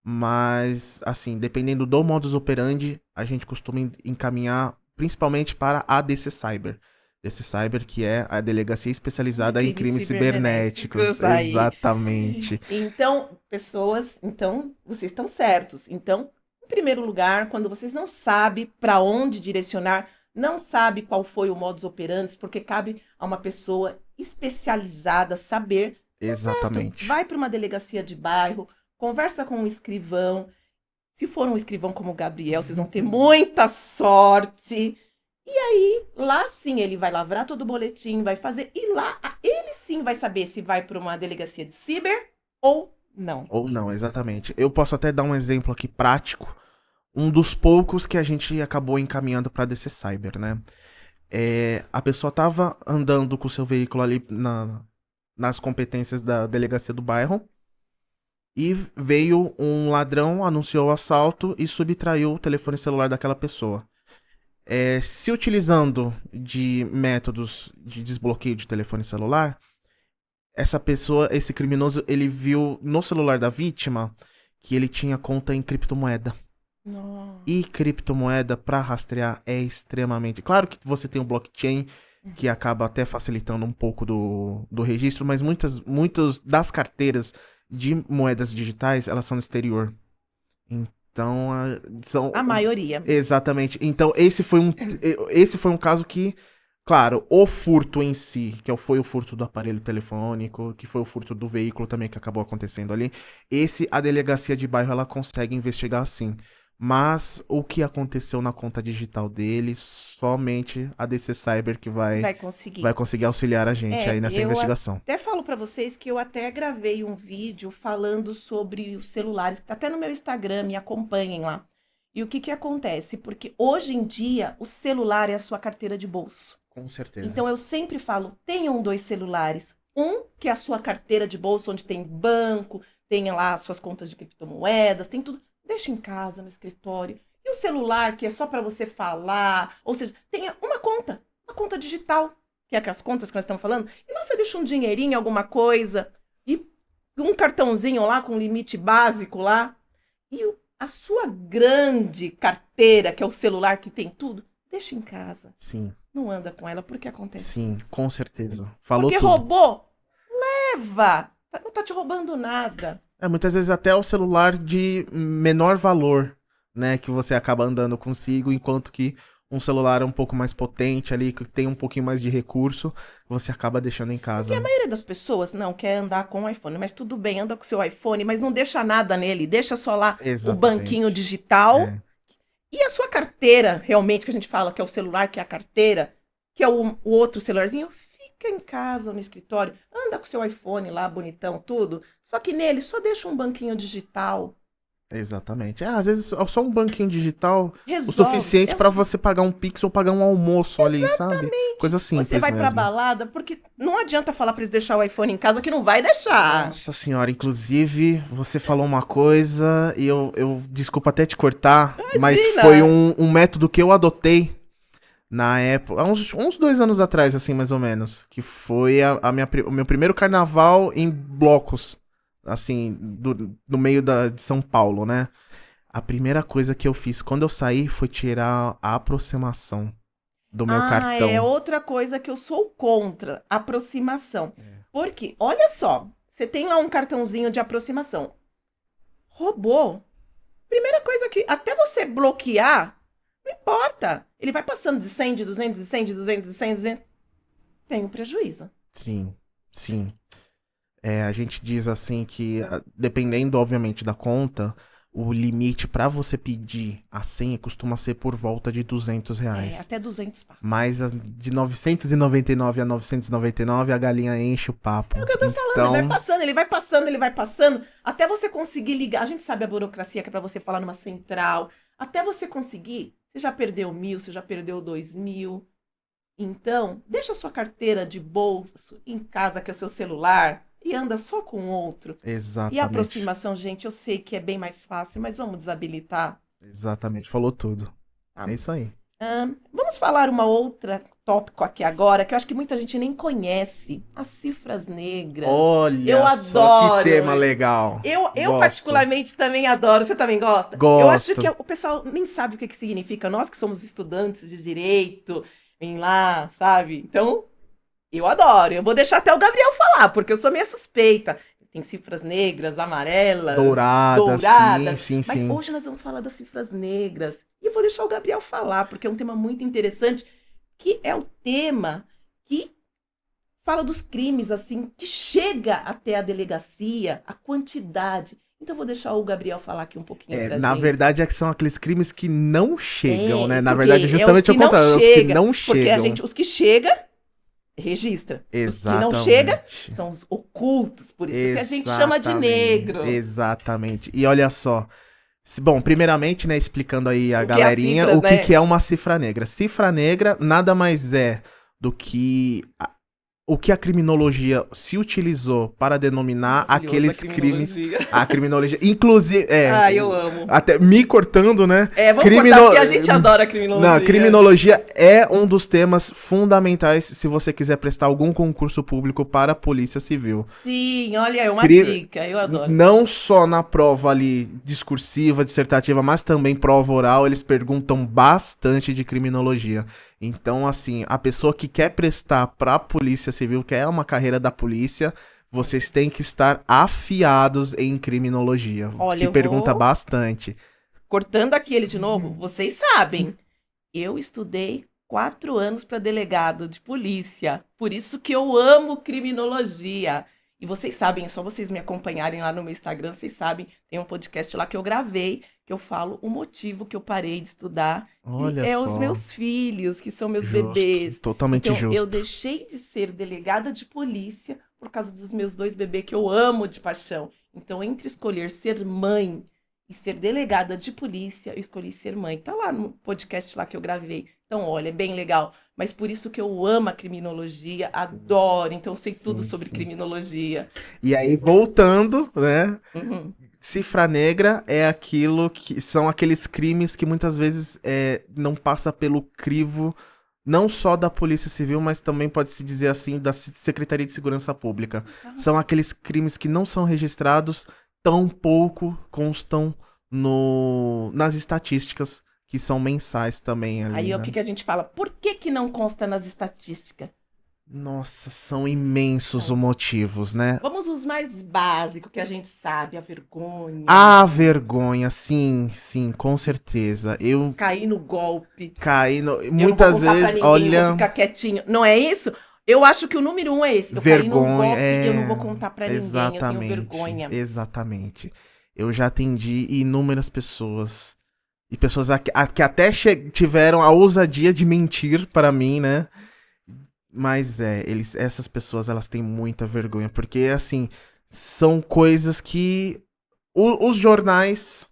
Speaker 2: mas, assim, dependendo do modus operandi, a gente costuma encaminhar principalmente para a DC Cyber. DC Cyber, que é a delegacia especializada em crimes cibernéticos.
Speaker 1: Aí.
Speaker 2: Exatamente.
Speaker 1: Então, pessoas, então, vocês estão certos. Então, em primeiro lugar, quando vocês não sabem para onde direcionar, não sabe qual foi o modus operandi, porque cabe a uma pessoa especializada saber, certo?
Speaker 2: Exatamente.
Speaker 1: Vai para uma delegacia de bairro, conversa com um escrivão. Se for um escrivão como o Gabriel, vocês vão ter muita sorte. E aí, lá sim, ele vai lavrar todo o boletim, vai fazer. E lá, ele sim vai saber se vai para uma delegacia de ciber ou não.
Speaker 2: Ou não, exatamente. Eu posso até dar um exemplo aqui prático. Um dos poucos que a gente acabou encaminhando para DC Cyber, né? A pessoa tava andando com o seu veículo ali nas competências da delegacia do bairro. E veio um ladrão, anunciou o assalto e subtraiu o telefone celular daquela pessoa. Se utilizando de métodos de desbloqueio de telefone celular, essa pessoa, esse criminoso, ele viu no celular da vítima que ele tinha conta em criptomoeda.
Speaker 1: Nossa.
Speaker 2: E criptomoeda, para rastrear, é extremamente... Claro que você tem um blockchain que acaba até facilitando um pouco do registro, mas muitas das carteiras de moedas digitais, elas são no exterior. Então, são...
Speaker 1: A maioria.
Speaker 2: Exatamente. Então, esse foi um caso que, claro, o furto em si, que foi o furto do aparelho telefônico, que foi o furto do veículo também que acabou acontecendo ali, a delegacia de bairro, ela consegue investigar sim. Mas o que aconteceu na conta digital dele, somente a DC Cyber que vai conseguir auxiliar a gente aí nessa investigação.
Speaker 1: Até falo pra vocês que eu até gravei um vídeo falando sobre os celulares, que tá até no meu Instagram, me acompanhem lá. E o que acontece? Porque hoje em dia o celular é a sua carteira de bolso.
Speaker 2: Com certeza.
Speaker 1: Então eu sempre falo, tenham 2 celulares. Um que é a sua carteira de bolso, onde tem banco, tem lá suas contas de criptomoedas, tem tudo. Deixa em casa, no escritório. E o celular, que é só para você falar, ou seja, tenha uma conta digital, que é aquelas contas que nós estamos falando, e lá você deixa um dinheirinho, alguma coisa, e um cartãozinho lá com limite básico lá, e a sua grande carteira, que é o celular que tem tudo, deixa em casa.
Speaker 2: Sim.
Speaker 1: Não anda com ela, porque acontece
Speaker 2: Sim,
Speaker 1: isso.
Speaker 2: com certeza. Falou
Speaker 1: porque
Speaker 2: tudo.
Speaker 1: Roubou, leva. Não tá te roubando nada.
Speaker 2: Muitas vezes até o celular de menor valor, né, que você acaba andando consigo, enquanto que um celular um pouco mais potente ali, que tem um pouquinho mais de recurso, você acaba deixando em casa.
Speaker 1: Porque a maioria das pessoas não quer andar com o iPhone, mas tudo bem, anda com o seu iPhone, mas não deixa nada nele, deixa só lá o banquinho digital. E a sua carteira, realmente, que a gente fala que é o celular, que é a carteira, que é o outro celularzinho, fica em casa, no escritório, anda com seu iPhone lá, bonitão, tudo. Só que nele só deixa um banquinho digital.
Speaker 2: Exatamente. Às vezes só um banquinho digital o
Speaker 1: Resolve.
Speaker 2: suficiente pra você pagar um Pix ou pagar um almoço ali, sabe? Coisa simples
Speaker 1: Você vai pra
Speaker 2: mesmo.
Speaker 1: balada, porque não adianta falar pra eles deixar o iPhone em casa, que não vai deixar.
Speaker 2: Nossa senhora, inclusive, você falou uma coisa e eu desculpa até te cortar, mas
Speaker 1: Imagina.
Speaker 2: foi um método que eu adotei na época, há uns 2 anos atrás, assim, mais ou menos, que foi o meu primeiro carnaval em blocos, assim, no meio de São Paulo, né? A primeira coisa que eu fiz quando eu saí foi tirar a aproximação do meu cartão.
Speaker 1: É outra coisa que eu sou contra, aproximação. Porque, olha só, você tem lá um cartãozinho de aproximação. Roubou. Primeira coisa que, até você bloquear, não importa. Ele vai passando de 100, de 200, de 100, de 200, de 100, de 200. Tem um prejuízo.
Speaker 2: Sim, sim. A gente diz assim que, dependendo, obviamente, da conta, o limite pra você pedir a senha costuma ser por volta de R$ 200.
Speaker 1: Até 200 passa.
Speaker 2: Mas de 999 a 999 a galinha enche o papo.
Speaker 1: É o que eu tô falando, ele vai passando, ele vai passando, ele vai passando, até você conseguir ligar. A gente sabe a burocracia que é pra você falar numa central. Até você conseguir, você já perdeu 1.000, você já perdeu 2.000. Então, deixa a sua carteira de bolso em casa, que é o seu celular, e anda só com outro.
Speaker 2: Exatamente.
Speaker 1: E a aproximação, gente, eu sei que é bem mais fácil, mas vamos desabilitar.
Speaker 2: Exatamente, falou tudo.
Speaker 1: Tá?
Speaker 2: É isso aí.
Speaker 1: Vamos falar uma outra tópico aqui agora, que eu acho que muita gente nem conhece. As cifras negras.
Speaker 2: Olha
Speaker 1: Eu
Speaker 2: só
Speaker 1: adoro.
Speaker 2: que tema legal.
Speaker 1: Eu
Speaker 2: Gosto.
Speaker 1: particularmente também adoro. Você também gosta?
Speaker 2: Gosto.
Speaker 1: Eu acho que o pessoal nem sabe o que significa. Nós que somos estudantes de direito, vem lá, sabe? Então, eu adoro. Eu vou deixar até o Gabriel falar, porque eu sou meio suspeita. Tem cifras negras, amarelas,
Speaker 2: Douradas. Sim,
Speaker 1: Mas
Speaker 2: sim.
Speaker 1: hoje nós vamos falar das cifras negras. E eu vou deixar o Gabriel falar, porque é um tema muito interessante, que é o tema que fala dos crimes, assim, que chega até a delegacia, a quantidade. Então eu vou deixar o Gabriel falar aqui um pouquinho pra
Speaker 2: Na
Speaker 1: gente.
Speaker 2: verdade é que são aqueles crimes que não chegam, né? Na
Speaker 1: porque
Speaker 2: verdade é justamente
Speaker 1: os
Speaker 2: o contrário,
Speaker 1: não
Speaker 2: os que
Speaker 1: chega,
Speaker 2: não
Speaker 1: Porque
Speaker 2: chegam.
Speaker 1: os que chega, registra.
Speaker 2: Exatamente.
Speaker 1: Os que não chega, são os ocultos, por isso que a gente chama de negro.
Speaker 2: Exatamente. E olha só. Bom, primeiramente, né, explicando aí a
Speaker 1: O que é
Speaker 2: galerinha,
Speaker 1: cifras,
Speaker 2: o que
Speaker 1: né?
Speaker 2: que é uma cifra negra. Cifra negra nada mais é do que o que a criminologia se utilizou para denominar aqueles crimes. A criminologia. Inclusive.
Speaker 1: Eu amo.
Speaker 2: Até me cortando, né?
Speaker 1: Vamos cortar, porque a gente adora a criminologia.
Speaker 2: Não, criminologia é um dos temas fundamentais se você quiser prestar algum concurso público para a Polícia Civil.
Speaker 1: Sim, olha, é uma dica, eu adoro.
Speaker 2: Não só na prova ali discursiva, dissertativa, mas também prova oral, eles perguntam bastante de criminologia. Então, assim, a pessoa que quer prestar para a Polícia Civil, quer uma carreira da polícia, vocês têm que estar afiados em criminologia.
Speaker 1: Olha,
Speaker 2: se pergunta bastante.
Speaker 1: Cortando aqui ele de novo, vocês sabem, eu estudei 4 anos para delegado de polícia, por isso que eu amo criminologia. E vocês sabem, é só vocês me acompanharem lá no meu Instagram, vocês sabem, tem um podcast lá que eu gravei, que eu falo o motivo que eu parei de estudar.
Speaker 2: Olha
Speaker 1: e
Speaker 2: só.
Speaker 1: Os meus filhos, que são meus
Speaker 2: Justo,
Speaker 1: bebês.
Speaker 2: totalmente
Speaker 1: então,
Speaker 2: justo.
Speaker 1: Eu deixei de ser delegada de polícia por causa dos meus 2 bebês que eu amo de paixão. Então, entre escolher ser mãe e ser delegada de polícia, eu escolhi ser mãe. Tá lá no podcast lá que eu gravei. Então, olha, é bem legal. Mas por isso que eu amo a criminologia, adoro. Então, eu sei tudo sobre criminologia.
Speaker 2: E aí, voltando, né?
Speaker 1: Uhum.
Speaker 2: Cifra negra é aquilo que são aqueles crimes que muitas vezes não passa pelo crivo não só da Polícia Civil, mas também pode-se dizer assim da Secretaria de Segurança Pública. São aqueles crimes que não são registrados, tão pouco constam nas estatísticas, que são mensais também ali.
Speaker 1: Aí
Speaker 2: né?
Speaker 1: o que a gente fala? Por que não consta nas estatísticas?
Speaker 2: Nossa, são imensos os motivos, né?
Speaker 1: Vamos os mais básicos que a gente sabe, a vergonha.
Speaker 2: A vergonha, sim, com certeza. Eu
Speaker 1: Cair no golpe.
Speaker 2: Muitas vezes, olha.
Speaker 1: Vou ficar quietinho. Não é isso? Eu acho que o número 1 é esse. Eu caí no golpe e eu não vou contar pra ninguém. Eu tenho vergonha.
Speaker 2: Exatamente. Eu já atendi inúmeras pessoas E pessoas que até tiveram a ousadia de mentir para mim, né? Mas essas pessoas, elas têm muita vergonha, porque, assim, são coisas que os jornais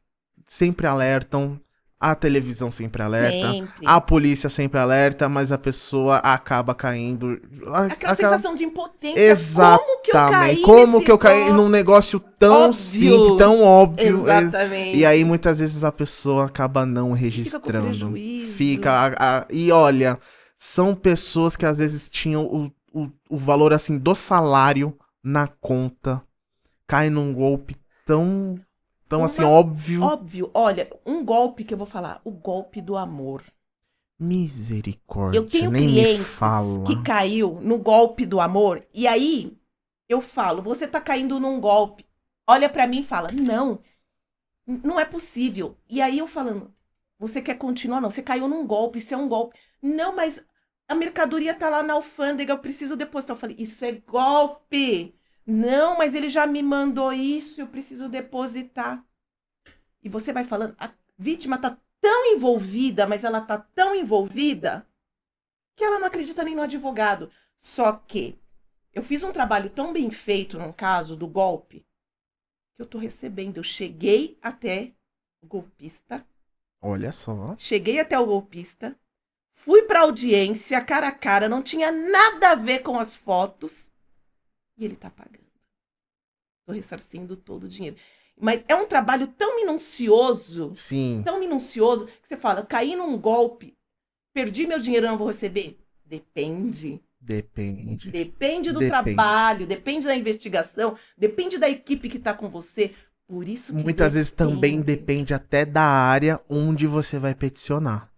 Speaker 2: sempre alertam, a televisão sempre alerta,
Speaker 1: Sempre.
Speaker 2: a polícia sempre alerta, mas a pessoa acaba caindo.
Speaker 1: Aquela sensação de impotência.
Speaker 2: Exatamente. Como que eu caí num negócio tão
Speaker 1: óbvio.
Speaker 2: simples, tão óbvio.
Speaker 1: Exatamente.
Speaker 2: E aí, muitas vezes, a pessoa acaba não registrando. E olha, são pessoas que às vezes tinham o valor, assim, do salário na conta. Cai num golpe tão assim, óbvio.
Speaker 1: Óbvio. Olha, um golpe que eu vou falar. O golpe do amor.
Speaker 2: Misericórdia.
Speaker 1: Eu tenho
Speaker 2: nem
Speaker 1: clientes
Speaker 2: me fala.
Speaker 1: que caiu no golpe do amor. E aí, eu falo, você tá caindo num golpe. Olha pra mim e fala, não é possível. E aí eu falando, você quer continuar? Não, você caiu num golpe, isso é um golpe. Não, mas a mercadoria tá lá na alfândega, eu preciso depositar. Eu falei, isso é golpe. Não, mas ele já me mandou isso, eu preciso depositar. E você vai falando, a vítima tá tão envolvida, mas ela tá tão envolvida que ela não acredita nem no advogado. Só que eu fiz um trabalho tão bem feito num caso do golpe que eu tô recebendo. Eu cheguei até o golpista.
Speaker 2: Olha só.
Speaker 1: Cheguei até o golpista. Fui pra audiência, cara a cara, não tinha nada a ver com as fotos. E ele tá pagando. Tô ressarcindo todo o dinheiro. Mas é um trabalho tão minucioso.
Speaker 2: Sim.
Speaker 1: Tão minucioso, que você fala, caí num golpe, perdi meu dinheiro e não vou receber? Depende. Depende do trabalho, depende da investigação, depende da equipe que tá com você. Por isso que
Speaker 2: muitas vezes também depende até da área onde você vai peticionar.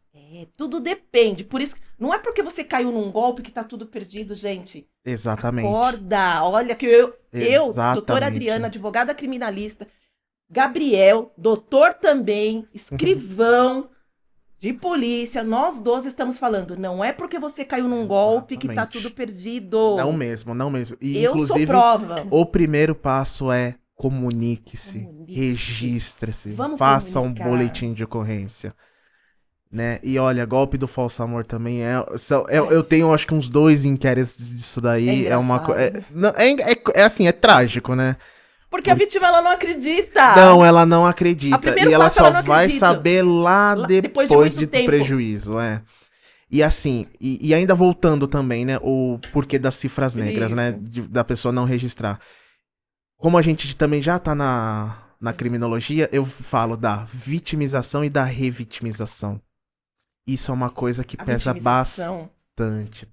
Speaker 1: Tudo depende. Por isso, não é porque você caiu num golpe que tá tudo perdido, gente.
Speaker 2: Exatamente.
Speaker 1: Acorda. Olha que eu, doutora Adriana, advogada criminalista, Gabriel, doutor também, escrivão de polícia, nós 12 estamos falando, não é porque você caiu num golpe que tá tudo perdido.
Speaker 2: Não mesmo. E,
Speaker 1: eu
Speaker 2: inclusive,
Speaker 1: sou prova.
Speaker 2: O primeiro passo é comunique-se, registre-se, faça um boletim de ocorrência. Né? E olha, golpe do falso amor também eu tenho acho que uns 2 inquéritos disso daí. É uma coisa. Assim, é trágico, né?
Speaker 1: Porque a vítima ela não acredita.
Speaker 2: Não, ela não acredita. E ela só vai
Speaker 1: acredita.
Speaker 2: saber lá depois de prejuízo, E assim, e ainda voltando também, né? O porquê das cifras negras, né? Da pessoa não registrar. Como a gente também já tá na criminologia, eu falo da vitimização e da revitimização. Isso é uma coisa que pesa bastante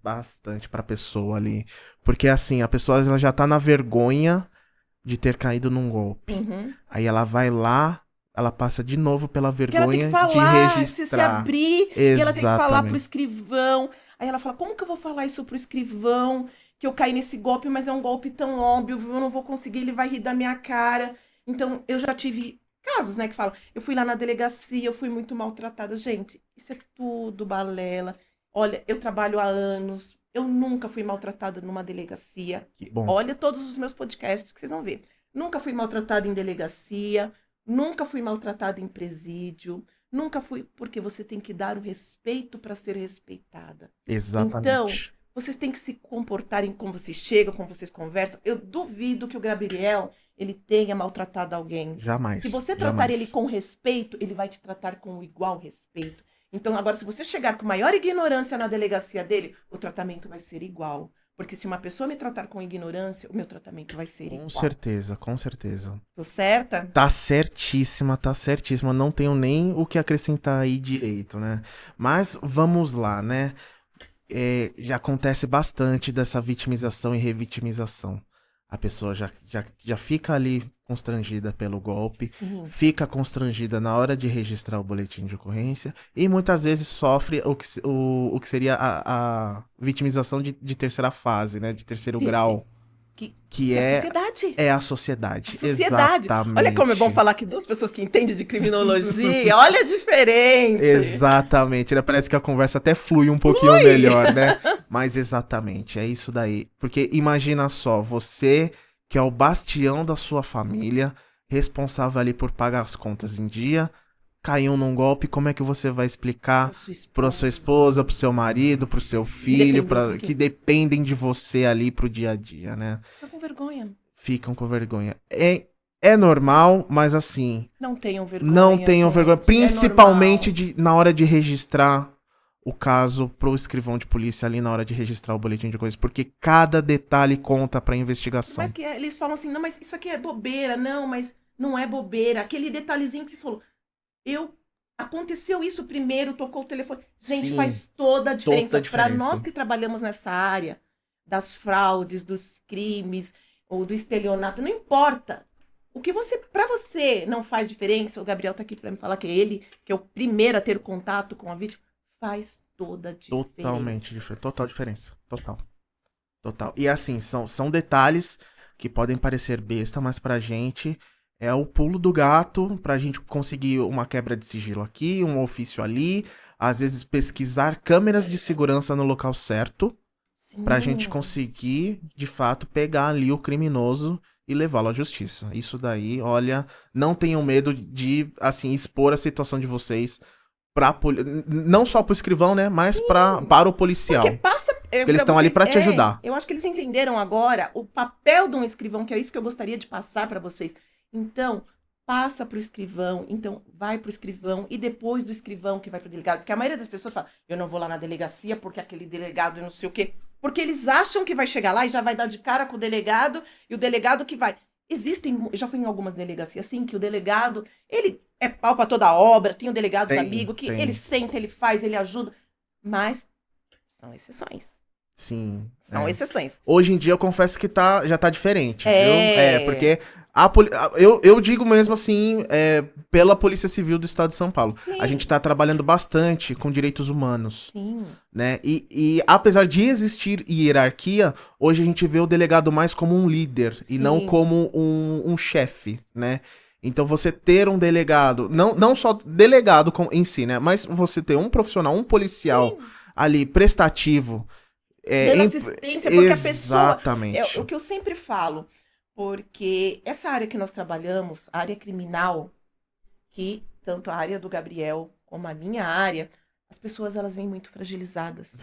Speaker 2: pra pessoa ali. Porque assim, a pessoa ela já tá na vergonha de ter caído num golpe.
Speaker 1: Uhum.
Speaker 2: Aí ela vai lá, ela passa de novo pela vergonha
Speaker 1: ela tem que falar,
Speaker 2: de registrar.
Speaker 1: Se abrir,
Speaker 2: exatamente.
Speaker 1: E ela tem que falar pro escrivão. Aí ela fala, como que eu vou falar isso pro escrivão? Que eu caí nesse golpe, mas é um golpe tão óbvio, eu não vou conseguir, ele vai rir da minha cara. Então, eu já tive casos, né, que falam, eu fui lá na delegacia, eu fui muito maltratada. Gente, isso é tudo balela. Olha, eu trabalho há anos, eu nunca fui maltratada numa delegacia.
Speaker 2: Que bom.
Speaker 1: Olha todos os meus podcasts que vocês vão ver. Nunca fui maltratada em delegacia, nunca fui maltratada em presídio, nunca fui, porque você tem que dar o respeito para ser respeitada.
Speaker 2: Exatamente.
Speaker 1: Então, vocês têm que se comportarem como vocês chegam, como vocês conversam. Eu duvido que o Gabriel, ele tenha maltratado alguém.
Speaker 2: Jamais.
Speaker 1: Se você tratar ele com respeito, ele vai te tratar com igual respeito. Então, agora, se você chegar com maior ignorância na delegacia dele, o tratamento vai ser igual. Porque se uma pessoa me tratar com ignorância, o meu tratamento vai ser igual.
Speaker 2: Com certeza.
Speaker 1: Tô certa?
Speaker 2: Tá certíssima. Não tenho nem o que acrescentar aí direito, né? Mas vamos lá, né? Já acontece bastante dessa vitimização e revitimização. A pessoa já fica ali constrangida pelo golpe, fica constrangida na hora de registrar o boletim de ocorrência e muitas vezes sofre o que seria a vitimização de terceira fase, né? De terceiro grau. Que é
Speaker 1: a sociedade.
Speaker 2: É a sociedade.
Speaker 1: Exatamente. Olha como é bom falar que 2 pessoas que entendem de criminologia. Olha a diferença.
Speaker 2: Exatamente. Parece que a conversa até flui um pouquinho melhor, né? Mas exatamente, é isso daí. Porque imagina só, você que é o bastião da sua família, responsável ali por pagar as contas em dia, caiu num golpe, como é que você vai explicar
Speaker 1: Pra
Speaker 2: pra sua esposa, pro seu marido, pro seu filho,
Speaker 1: Independente de
Speaker 2: que
Speaker 1: quê?
Speaker 2: dependem de você ali pro dia a dia, né?
Speaker 1: Fica com vergonha.
Speaker 2: Ficam com vergonha. É normal, mas assim,
Speaker 1: Não tenham vergonha,
Speaker 2: não tenham vergonha,
Speaker 1: gente. É
Speaker 2: principalmente
Speaker 1: normal.
Speaker 2: na hora de registrar o caso pro escrivão de polícia ali na hora de registrar o boletim de ocorrência, porque cada detalhe conta pra investigação.
Speaker 1: Mas que eles falam assim, não, mas isso aqui é bobeira. Não, mas não é bobeira. Aquele detalhezinho que você falou. Aconteceu isso primeiro, tocou o telefone. Gente,
Speaker 2: Sim,
Speaker 1: faz toda a diferença.
Speaker 2: toda a
Speaker 1: Para
Speaker 2: diferença.
Speaker 1: nós que trabalhamos nessa área das fraudes, dos crimes ou do estelionato, não importa. O que para você não faz diferença, o Gabriel tá aqui para me falar que ele, que é o primeiro a ter contato com a vítima, faz toda a diferença.
Speaker 2: Totalmente diferente. Total diferença. Total. Total. E assim, são detalhes que podem parecer besta, mas pra gente é o pulo do gato pra gente conseguir uma quebra de sigilo aqui, um ofício ali, às vezes pesquisar câmeras de segurança no local certo, pra gente conseguir, de fato, pegar ali o criminoso e levá-lo à justiça. Isso daí, olha, não tenham medo de, assim, expor a situação de vocês não só pro escrivão, né, mas para o policial.
Speaker 1: Porque passa.
Speaker 2: Porque eles estão ali pra te ajudar.
Speaker 1: Eu acho que eles entenderam agora o papel de um escrivão, que é isso que eu gostaria de passar para vocês. Então, passa pro escrivão, então vai pro escrivão e depois do escrivão que vai pro delegado. Porque a maioria das pessoas fala, eu não vou lá na delegacia porque aquele delegado não sei o quê. Porque eles acham que vai chegar lá e já vai dar de cara com o delegado e o delegado que vai. Eu já fui em algumas delegacias assim, que o delegado, ele é pau pra toda obra, tem o delegado amigo, que ele senta, ele faz, ele ajuda. Mas são exceções.
Speaker 2: Sim.
Speaker 1: São exceções.
Speaker 2: Hoje em dia eu confesso que já tá diferente,
Speaker 1: É.
Speaker 2: viu? Porque eu digo mesmo assim, pela Polícia Civil do Estado de São Paulo.
Speaker 1: Sim.
Speaker 2: A gente tá trabalhando bastante com direitos humanos.
Speaker 1: Sim.
Speaker 2: Né? E apesar de existir hierarquia, hoje a gente vê o delegado mais como um líder e não como um chefe, né? Então você ter um delegado, não só delegado em si, né? Mas você ter um profissional, um policial ali prestativo.
Speaker 1: Dando assistência, porque
Speaker 2: exatamente.
Speaker 1: a pessoa... É o que eu sempre falo, porque essa área que nós trabalhamos, a área criminal, que tanto a área do Gabriel como a minha área, as pessoas elas vêm muito fragilizadas.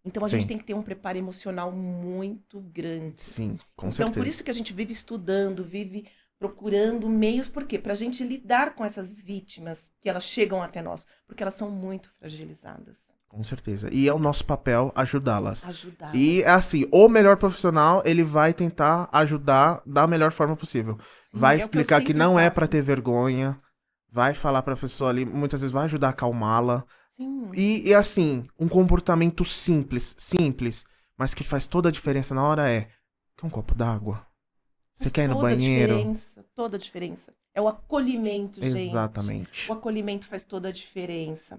Speaker 1: Então a gente tem que ter um preparo emocional muito grande.
Speaker 2: Sim, com
Speaker 1: certeza.
Speaker 2: certeza.
Speaker 1: Por isso que a gente vive estudando, vive procurando meios, por quê? Pra gente lidar com essas vítimas que elas chegam até nós, porque elas são muito fragilizadas.
Speaker 2: Com certeza. E é o nosso papel ajudá-las.
Speaker 1: Ajudá-las.
Speaker 2: E assim, o melhor profissional, ele vai tentar ajudar da melhor forma possível.
Speaker 1: Sim,
Speaker 2: vai explicar que não é pra
Speaker 1: faço.
Speaker 2: ter vergonha, vai falar pra pessoa ali, muitas vezes vai ajudar a acalmá-la.
Speaker 1: Sim.
Speaker 2: E assim, um comportamento simples, mas que faz toda a diferença na hora quer um copo d'água? Você quer ir no banheiro?
Speaker 1: Toda a diferença. É o acolhimento, gente.
Speaker 2: Exatamente.
Speaker 1: O acolhimento faz toda a diferença.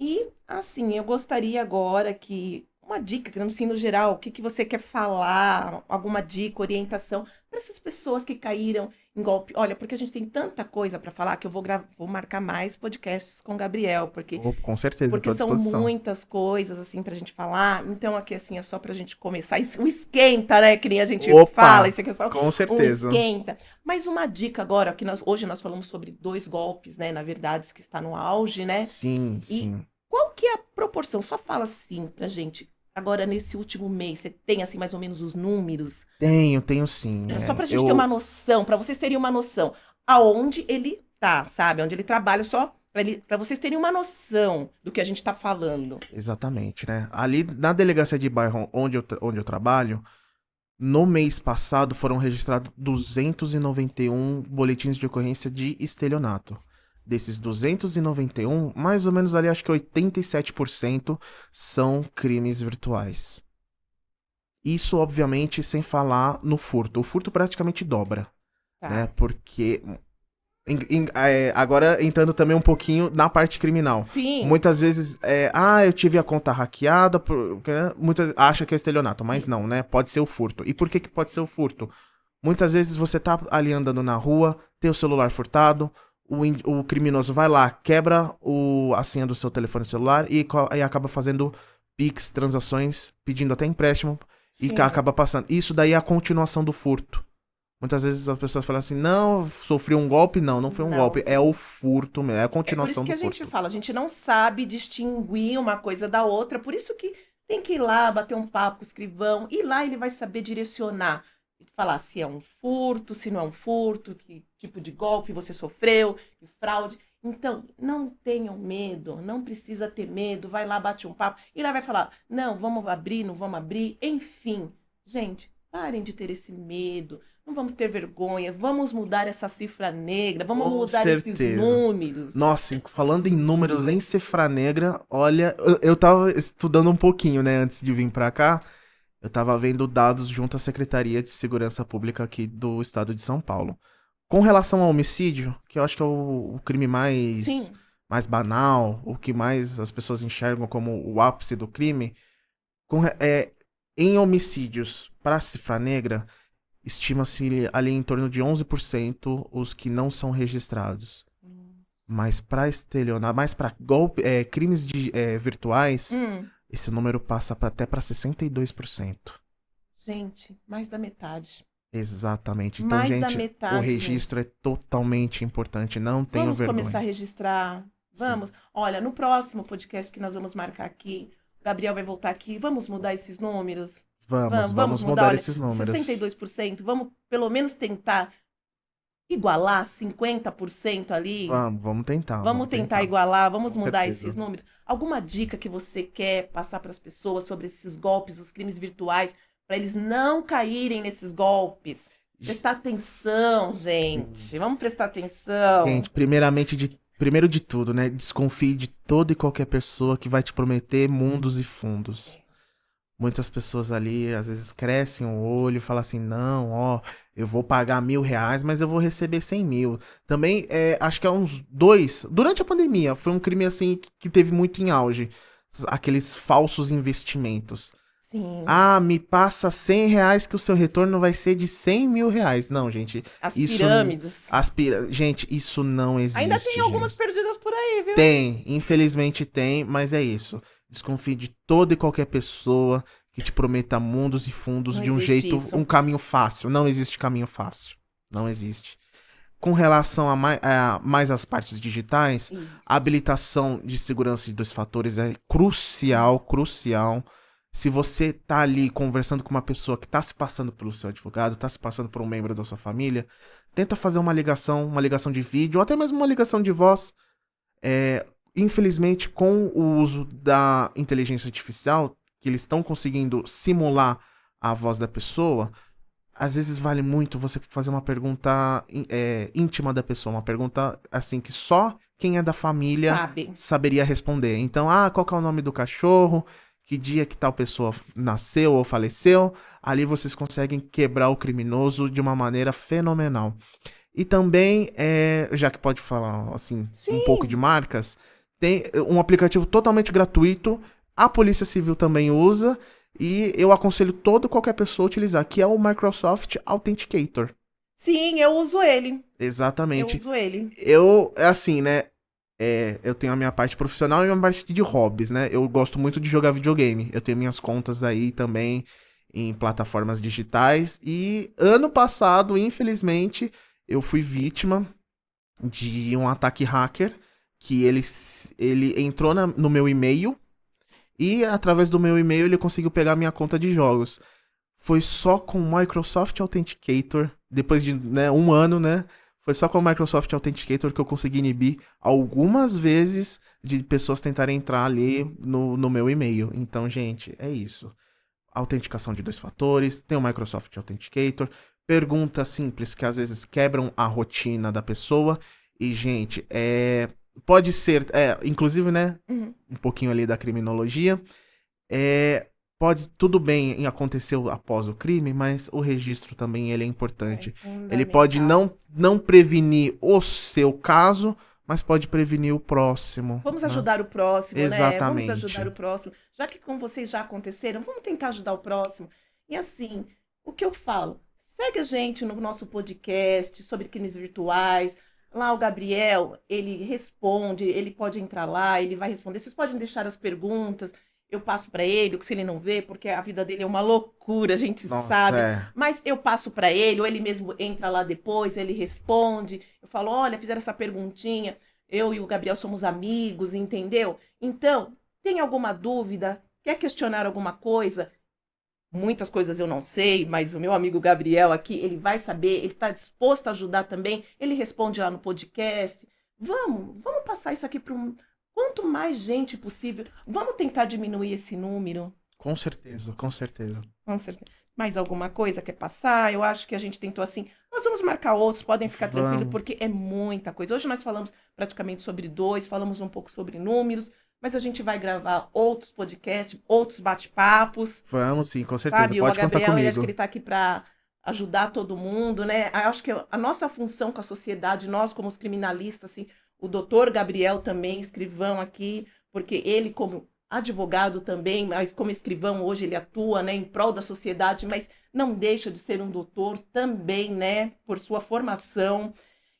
Speaker 1: E, assim, eu gostaria agora que... Uma dica, assim, no geral, o que você quer falar? Alguma dica, orientação para essas pessoas que caíram em golpe? Olha, porque a gente tem tanta coisa para falar que eu vou marcar mais podcasts com o Gabriel, porque...
Speaker 2: Com certeza,
Speaker 1: porque são muitas coisas, assim, pra gente falar. Então, aqui, assim, é só pra gente começar. O esquenta, né? Que nem a gente fala. Isso aqui é só
Speaker 2: com certeza.
Speaker 1: Esquenta. Mas uma dica agora, que hoje nós falamos sobre 2 golpes, né? Na verdade, que está no auge, né?
Speaker 2: Sim.
Speaker 1: Qual que é a proporção? Só fala assim pra gente. Agora, nesse último mês, você tem, assim, mais ou menos os números?
Speaker 2: Tenho sim.
Speaker 1: Só pra gente ter uma noção, pra vocês terem uma noção. Aonde ele tá, sabe? Onde ele trabalha, só pra vocês terem uma noção do que a gente tá falando.
Speaker 2: Exatamente, né? Ali na delegacia de bairro onde eu trabalho, no mês passado foram registrados 291 boletins de ocorrência de estelionato. Desses 291, mais ou menos ali, acho que 87% são crimes virtuais. Isso, obviamente, sem falar no furto. O furto praticamente dobra, né? Porque... agora entrando também um pouquinho na parte criminal.
Speaker 1: Sim.
Speaker 2: Muitas vezes, eu tive a conta hackeada, porque, né? Muitas acham que é estelionato, mas não, né? Pode ser o furto. E por que pode ser o furto? Muitas vezes você tá ali andando na rua, tem o celular furtado, o criminoso vai lá, quebra a senha do seu telefone celular e acaba fazendo Pix, transações, pedindo até empréstimo. Sim. E acaba passando. Isso daí é a continuação do furto. Muitas vezes as pessoas falam assim, não, sofri um golpe. Não, não foi um
Speaker 1: Não,
Speaker 2: golpe, é o furto mesmo, é a
Speaker 1: é por isso
Speaker 2: continuação
Speaker 1: que
Speaker 2: do
Speaker 1: a gente
Speaker 2: furto.
Speaker 1: fala, a gente não sabe distinguir uma coisa da outra, por isso que tem que ir lá, bater um papo com o escrivão, e lá ele vai saber direcionar, falar se é um furto, se não é um furto, que tipo de golpe você sofreu, que fraude. Então, não tenham medo, não precisa ter medo, vai lá, bate um papo, e lá vai falar, não, vamos abrir, não vamos abrir, enfim. Gente, parem de ter esse medo, não vamos ter vergonha, vamos mudar essa cifra negra, vamos
Speaker 2: Com
Speaker 1: mudar esses
Speaker 2: certeza.
Speaker 1: números.
Speaker 2: Nossa, falando em números em cifra negra, olha, eu tava estudando um pouquinho, né, antes de vir pra cá. Eu tava vendo dados junto à Secretaria de Segurança Pública aqui do estado de São Paulo. Com relação ao homicídio, que eu acho que é o crime mais,
Speaker 1: Sim,
Speaker 2: mais banal, o que mais as pessoas enxergam como o ápice do crime, em homicídios para cifra negra, estima-se ali em torno de 11% os que não são registrados. Mas para estelionato, mais para golpe, crimes virtuais,
Speaker 1: hum,
Speaker 2: esse número passa até para 62%.
Speaker 1: gente, mais da metade.
Speaker 2: Exatamente. Então,
Speaker 1: Mais da
Speaker 2: gente, o
Speaker 1: metade.
Speaker 2: registro é totalmente importante. Não tenham
Speaker 1: Vamos começar a
Speaker 2: vergonha.
Speaker 1: registrar.
Speaker 2: Sim.
Speaker 1: Vamos. Olha, no próximo podcast que nós vamos marcar aqui, o Gabriel vai voltar aqui. Vamos mudar esses números?
Speaker 2: Vamos,
Speaker 1: Vamos
Speaker 2: vamos
Speaker 1: mudar.
Speaker 2: mudar
Speaker 1: Olha,
Speaker 2: esses números.
Speaker 1: 62%. Vamos pelo menos tentar igualar 50% ali.
Speaker 2: Vamos tentar,
Speaker 1: Vamos
Speaker 2: vamos
Speaker 1: tentar
Speaker 2: tentar.
Speaker 1: igualar, vamos
Speaker 2: Com
Speaker 1: mudar esses
Speaker 2: certeza.
Speaker 1: números. Alguma dica que você quer passar para as pessoas sobre esses golpes, os crimes virtuais, para eles não caírem nesses golpes? Prestar atenção, gente. Vamos prestar atenção.
Speaker 2: Gente, primeiro de tudo, né? Desconfie de toda e qualquer pessoa que vai te prometer mundos e fundos. Muitas pessoas ali, às vezes, crescem o olho e falam assim, não, ó, eu vou pagar R$ 1.000, mas eu vou receber 100.000. Também, acho que há uns dois, durante a pandemia, foi um crime, assim, que teve muito em auge. Aqueles falsos investimentos.
Speaker 1: Sim.
Speaker 2: Ah, me passa R$ 100 que o seu retorno vai ser de R$ 100.000. Não, gente,
Speaker 1: As
Speaker 2: isso...
Speaker 1: pirâmides.
Speaker 2: Gente, isso não
Speaker 1: Ainda tem
Speaker 2: existe,
Speaker 1: algumas
Speaker 2: gente.
Speaker 1: perdidas por aí, viu?
Speaker 2: Tem, infelizmente tem, mas é isso. Desconfie de toda e qualquer pessoa que te prometa mundos e fundos
Speaker 1: Não
Speaker 2: de um
Speaker 1: existe
Speaker 2: jeito,
Speaker 1: isso.
Speaker 2: um caminho fácil. Não existe caminho fácil. Não existe. Com relação a mais as partes digitais, a
Speaker 1: Isso.
Speaker 2: habilitação de segurança de dois fatores é crucial, crucial. Se você tá ali conversando com uma pessoa que tá se passando pelo seu advogado, tá se passando por um membro da sua família, tenta fazer uma ligação de vídeo, ou até mesmo uma ligação de voz. Infelizmente, com o uso da inteligência artificial, que eles estão conseguindo simular a voz da pessoa, às vezes vale muito você fazer uma pergunta íntima da pessoa, uma pergunta assim que só quem é da família
Speaker 1: Sabe?
Speaker 2: saberia responder. Então, qual que é o nome do cachorro? Que dia que tal pessoa nasceu ou faleceu? Ali vocês conseguem quebrar o criminoso de uma maneira fenomenal. E também, já que pode falar assim um pouco de
Speaker 1: Sim.
Speaker 2: marcas, tem um aplicativo totalmente gratuito, a Polícia Civil também usa, e eu aconselho toda e qualquer pessoa a utilizar, que é o Microsoft Authenticator.
Speaker 1: Sim, eu uso ele. Eu
Speaker 2: Exatamente.
Speaker 1: uso ele.
Speaker 2: Assim, né? Eu tenho a minha parte profissional e a minha parte de hobbies, né? Eu gosto muito de jogar videogame. Eu tenho minhas contas aí também em plataformas digitais. E ano passado, infelizmente, eu fui vítima de um ataque hacker que ele entrou no meu e-mail e através do meu e-mail ele conseguiu pegar minha conta de jogos. Foi só com o Microsoft Authenticator, depois de um ano, né? Foi só com o Microsoft Authenticator que eu consegui inibir algumas vezes de pessoas tentarem entrar ali no meu e-mail. Então, gente, é isso. Autenticação de dois fatores, tem o Microsoft Authenticator, perguntas simples que às vezes quebram a rotina da pessoa. E, gente, pode ser, inclusive, né,
Speaker 1: Uhum.
Speaker 2: um pouquinho ali da criminologia, pode, tudo bem em acontecer após o crime, mas o registro também ele é
Speaker 1: É
Speaker 2: importante. Ele pode
Speaker 1: fundamental.
Speaker 2: não prevenir o seu caso, mas pode prevenir o próximo,
Speaker 1: Vamos
Speaker 2: né?
Speaker 1: ajudar o próximo, né? Vamos ajudar
Speaker 2: Exatamente.
Speaker 1: o próximo. Já que com vocês já aconteceram, vamos tentar ajudar o próximo. E assim, o que eu falo? Segue a gente no nosso podcast sobre crimes virtuais. Lá o Gabriel, ele responde, ele pode entrar lá, ele vai responder. Vocês podem deixar as perguntas. eu passo para ele, o que se ele não vê, porque a vida dele é uma loucura, a gente
Speaker 2: Nossa,
Speaker 1: sabe.
Speaker 2: é.
Speaker 1: Mas eu passo para ele, ou ele mesmo entra lá depois, ele responde. Eu falo, olha, fizeram essa perguntinha. Eu e o Gabriel somos amigos, entendeu? Então, tem alguma dúvida? Quer questionar alguma coisa? Muitas coisas eu não sei, mas o meu amigo Gabriel aqui, ele vai saber, ele está disposto a ajudar também. Ele responde lá no podcast. Vamos passar isso aqui para quanto mais gente possível. Vamos tentar diminuir esse número.
Speaker 2: Com certeza, com certeza.
Speaker 1: Com certeza. Mais alguma coisa quer passar? Eu acho que a gente tentou assim. Nós vamos marcar outros, podem ficar tranquilos,
Speaker 2: Vamos.
Speaker 1: porque é muita coisa. Hoje nós falamos praticamente sobre dois, falamos um pouco sobre números, mas a gente vai gravar outros podcasts, outros bate-papos.
Speaker 2: Vamos sim, com certeza.
Speaker 1: Sabe, o
Speaker 2: Pode contar
Speaker 1: Gabriel, ele acho que ele
Speaker 2: comigo.
Speaker 1: está aqui para ajudar todo mundo, né? Eu acho que a nossa função com a sociedade, nós como os criminalistas, assim, o doutor Gabriel também, escrivão aqui, porque ele como advogado também, mas como escrivão hoje ele atua, né, em prol da sociedade, mas não deixa de ser um doutor também, né, por sua formação.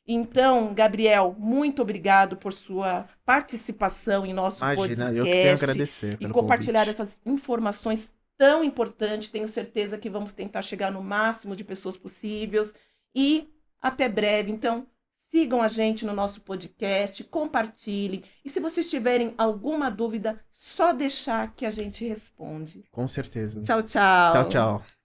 Speaker 1: Então, Gabriel, muito obrigado por sua participação em nosso
Speaker 2: Imagina, eu que tenho a
Speaker 1: podcast
Speaker 2: agradecer
Speaker 1: e
Speaker 2: pelo
Speaker 1: compartilhar
Speaker 2: convite.
Speaker 1: essas informações tão importantes. Tenho certeza que vamos tentar chegar no máximo de pessoas possíveis e até breve. Então, sigam a gente no nosso podcast, compartilhem e se vocês tiverem alguma dúvida, só deixar que a gente responde.
Speaker 2: Com certeza.
Speaker 1: Tchau,
Speaker 2: Tchau,
Speaker 1: tchau.
Speaker 2: tchau.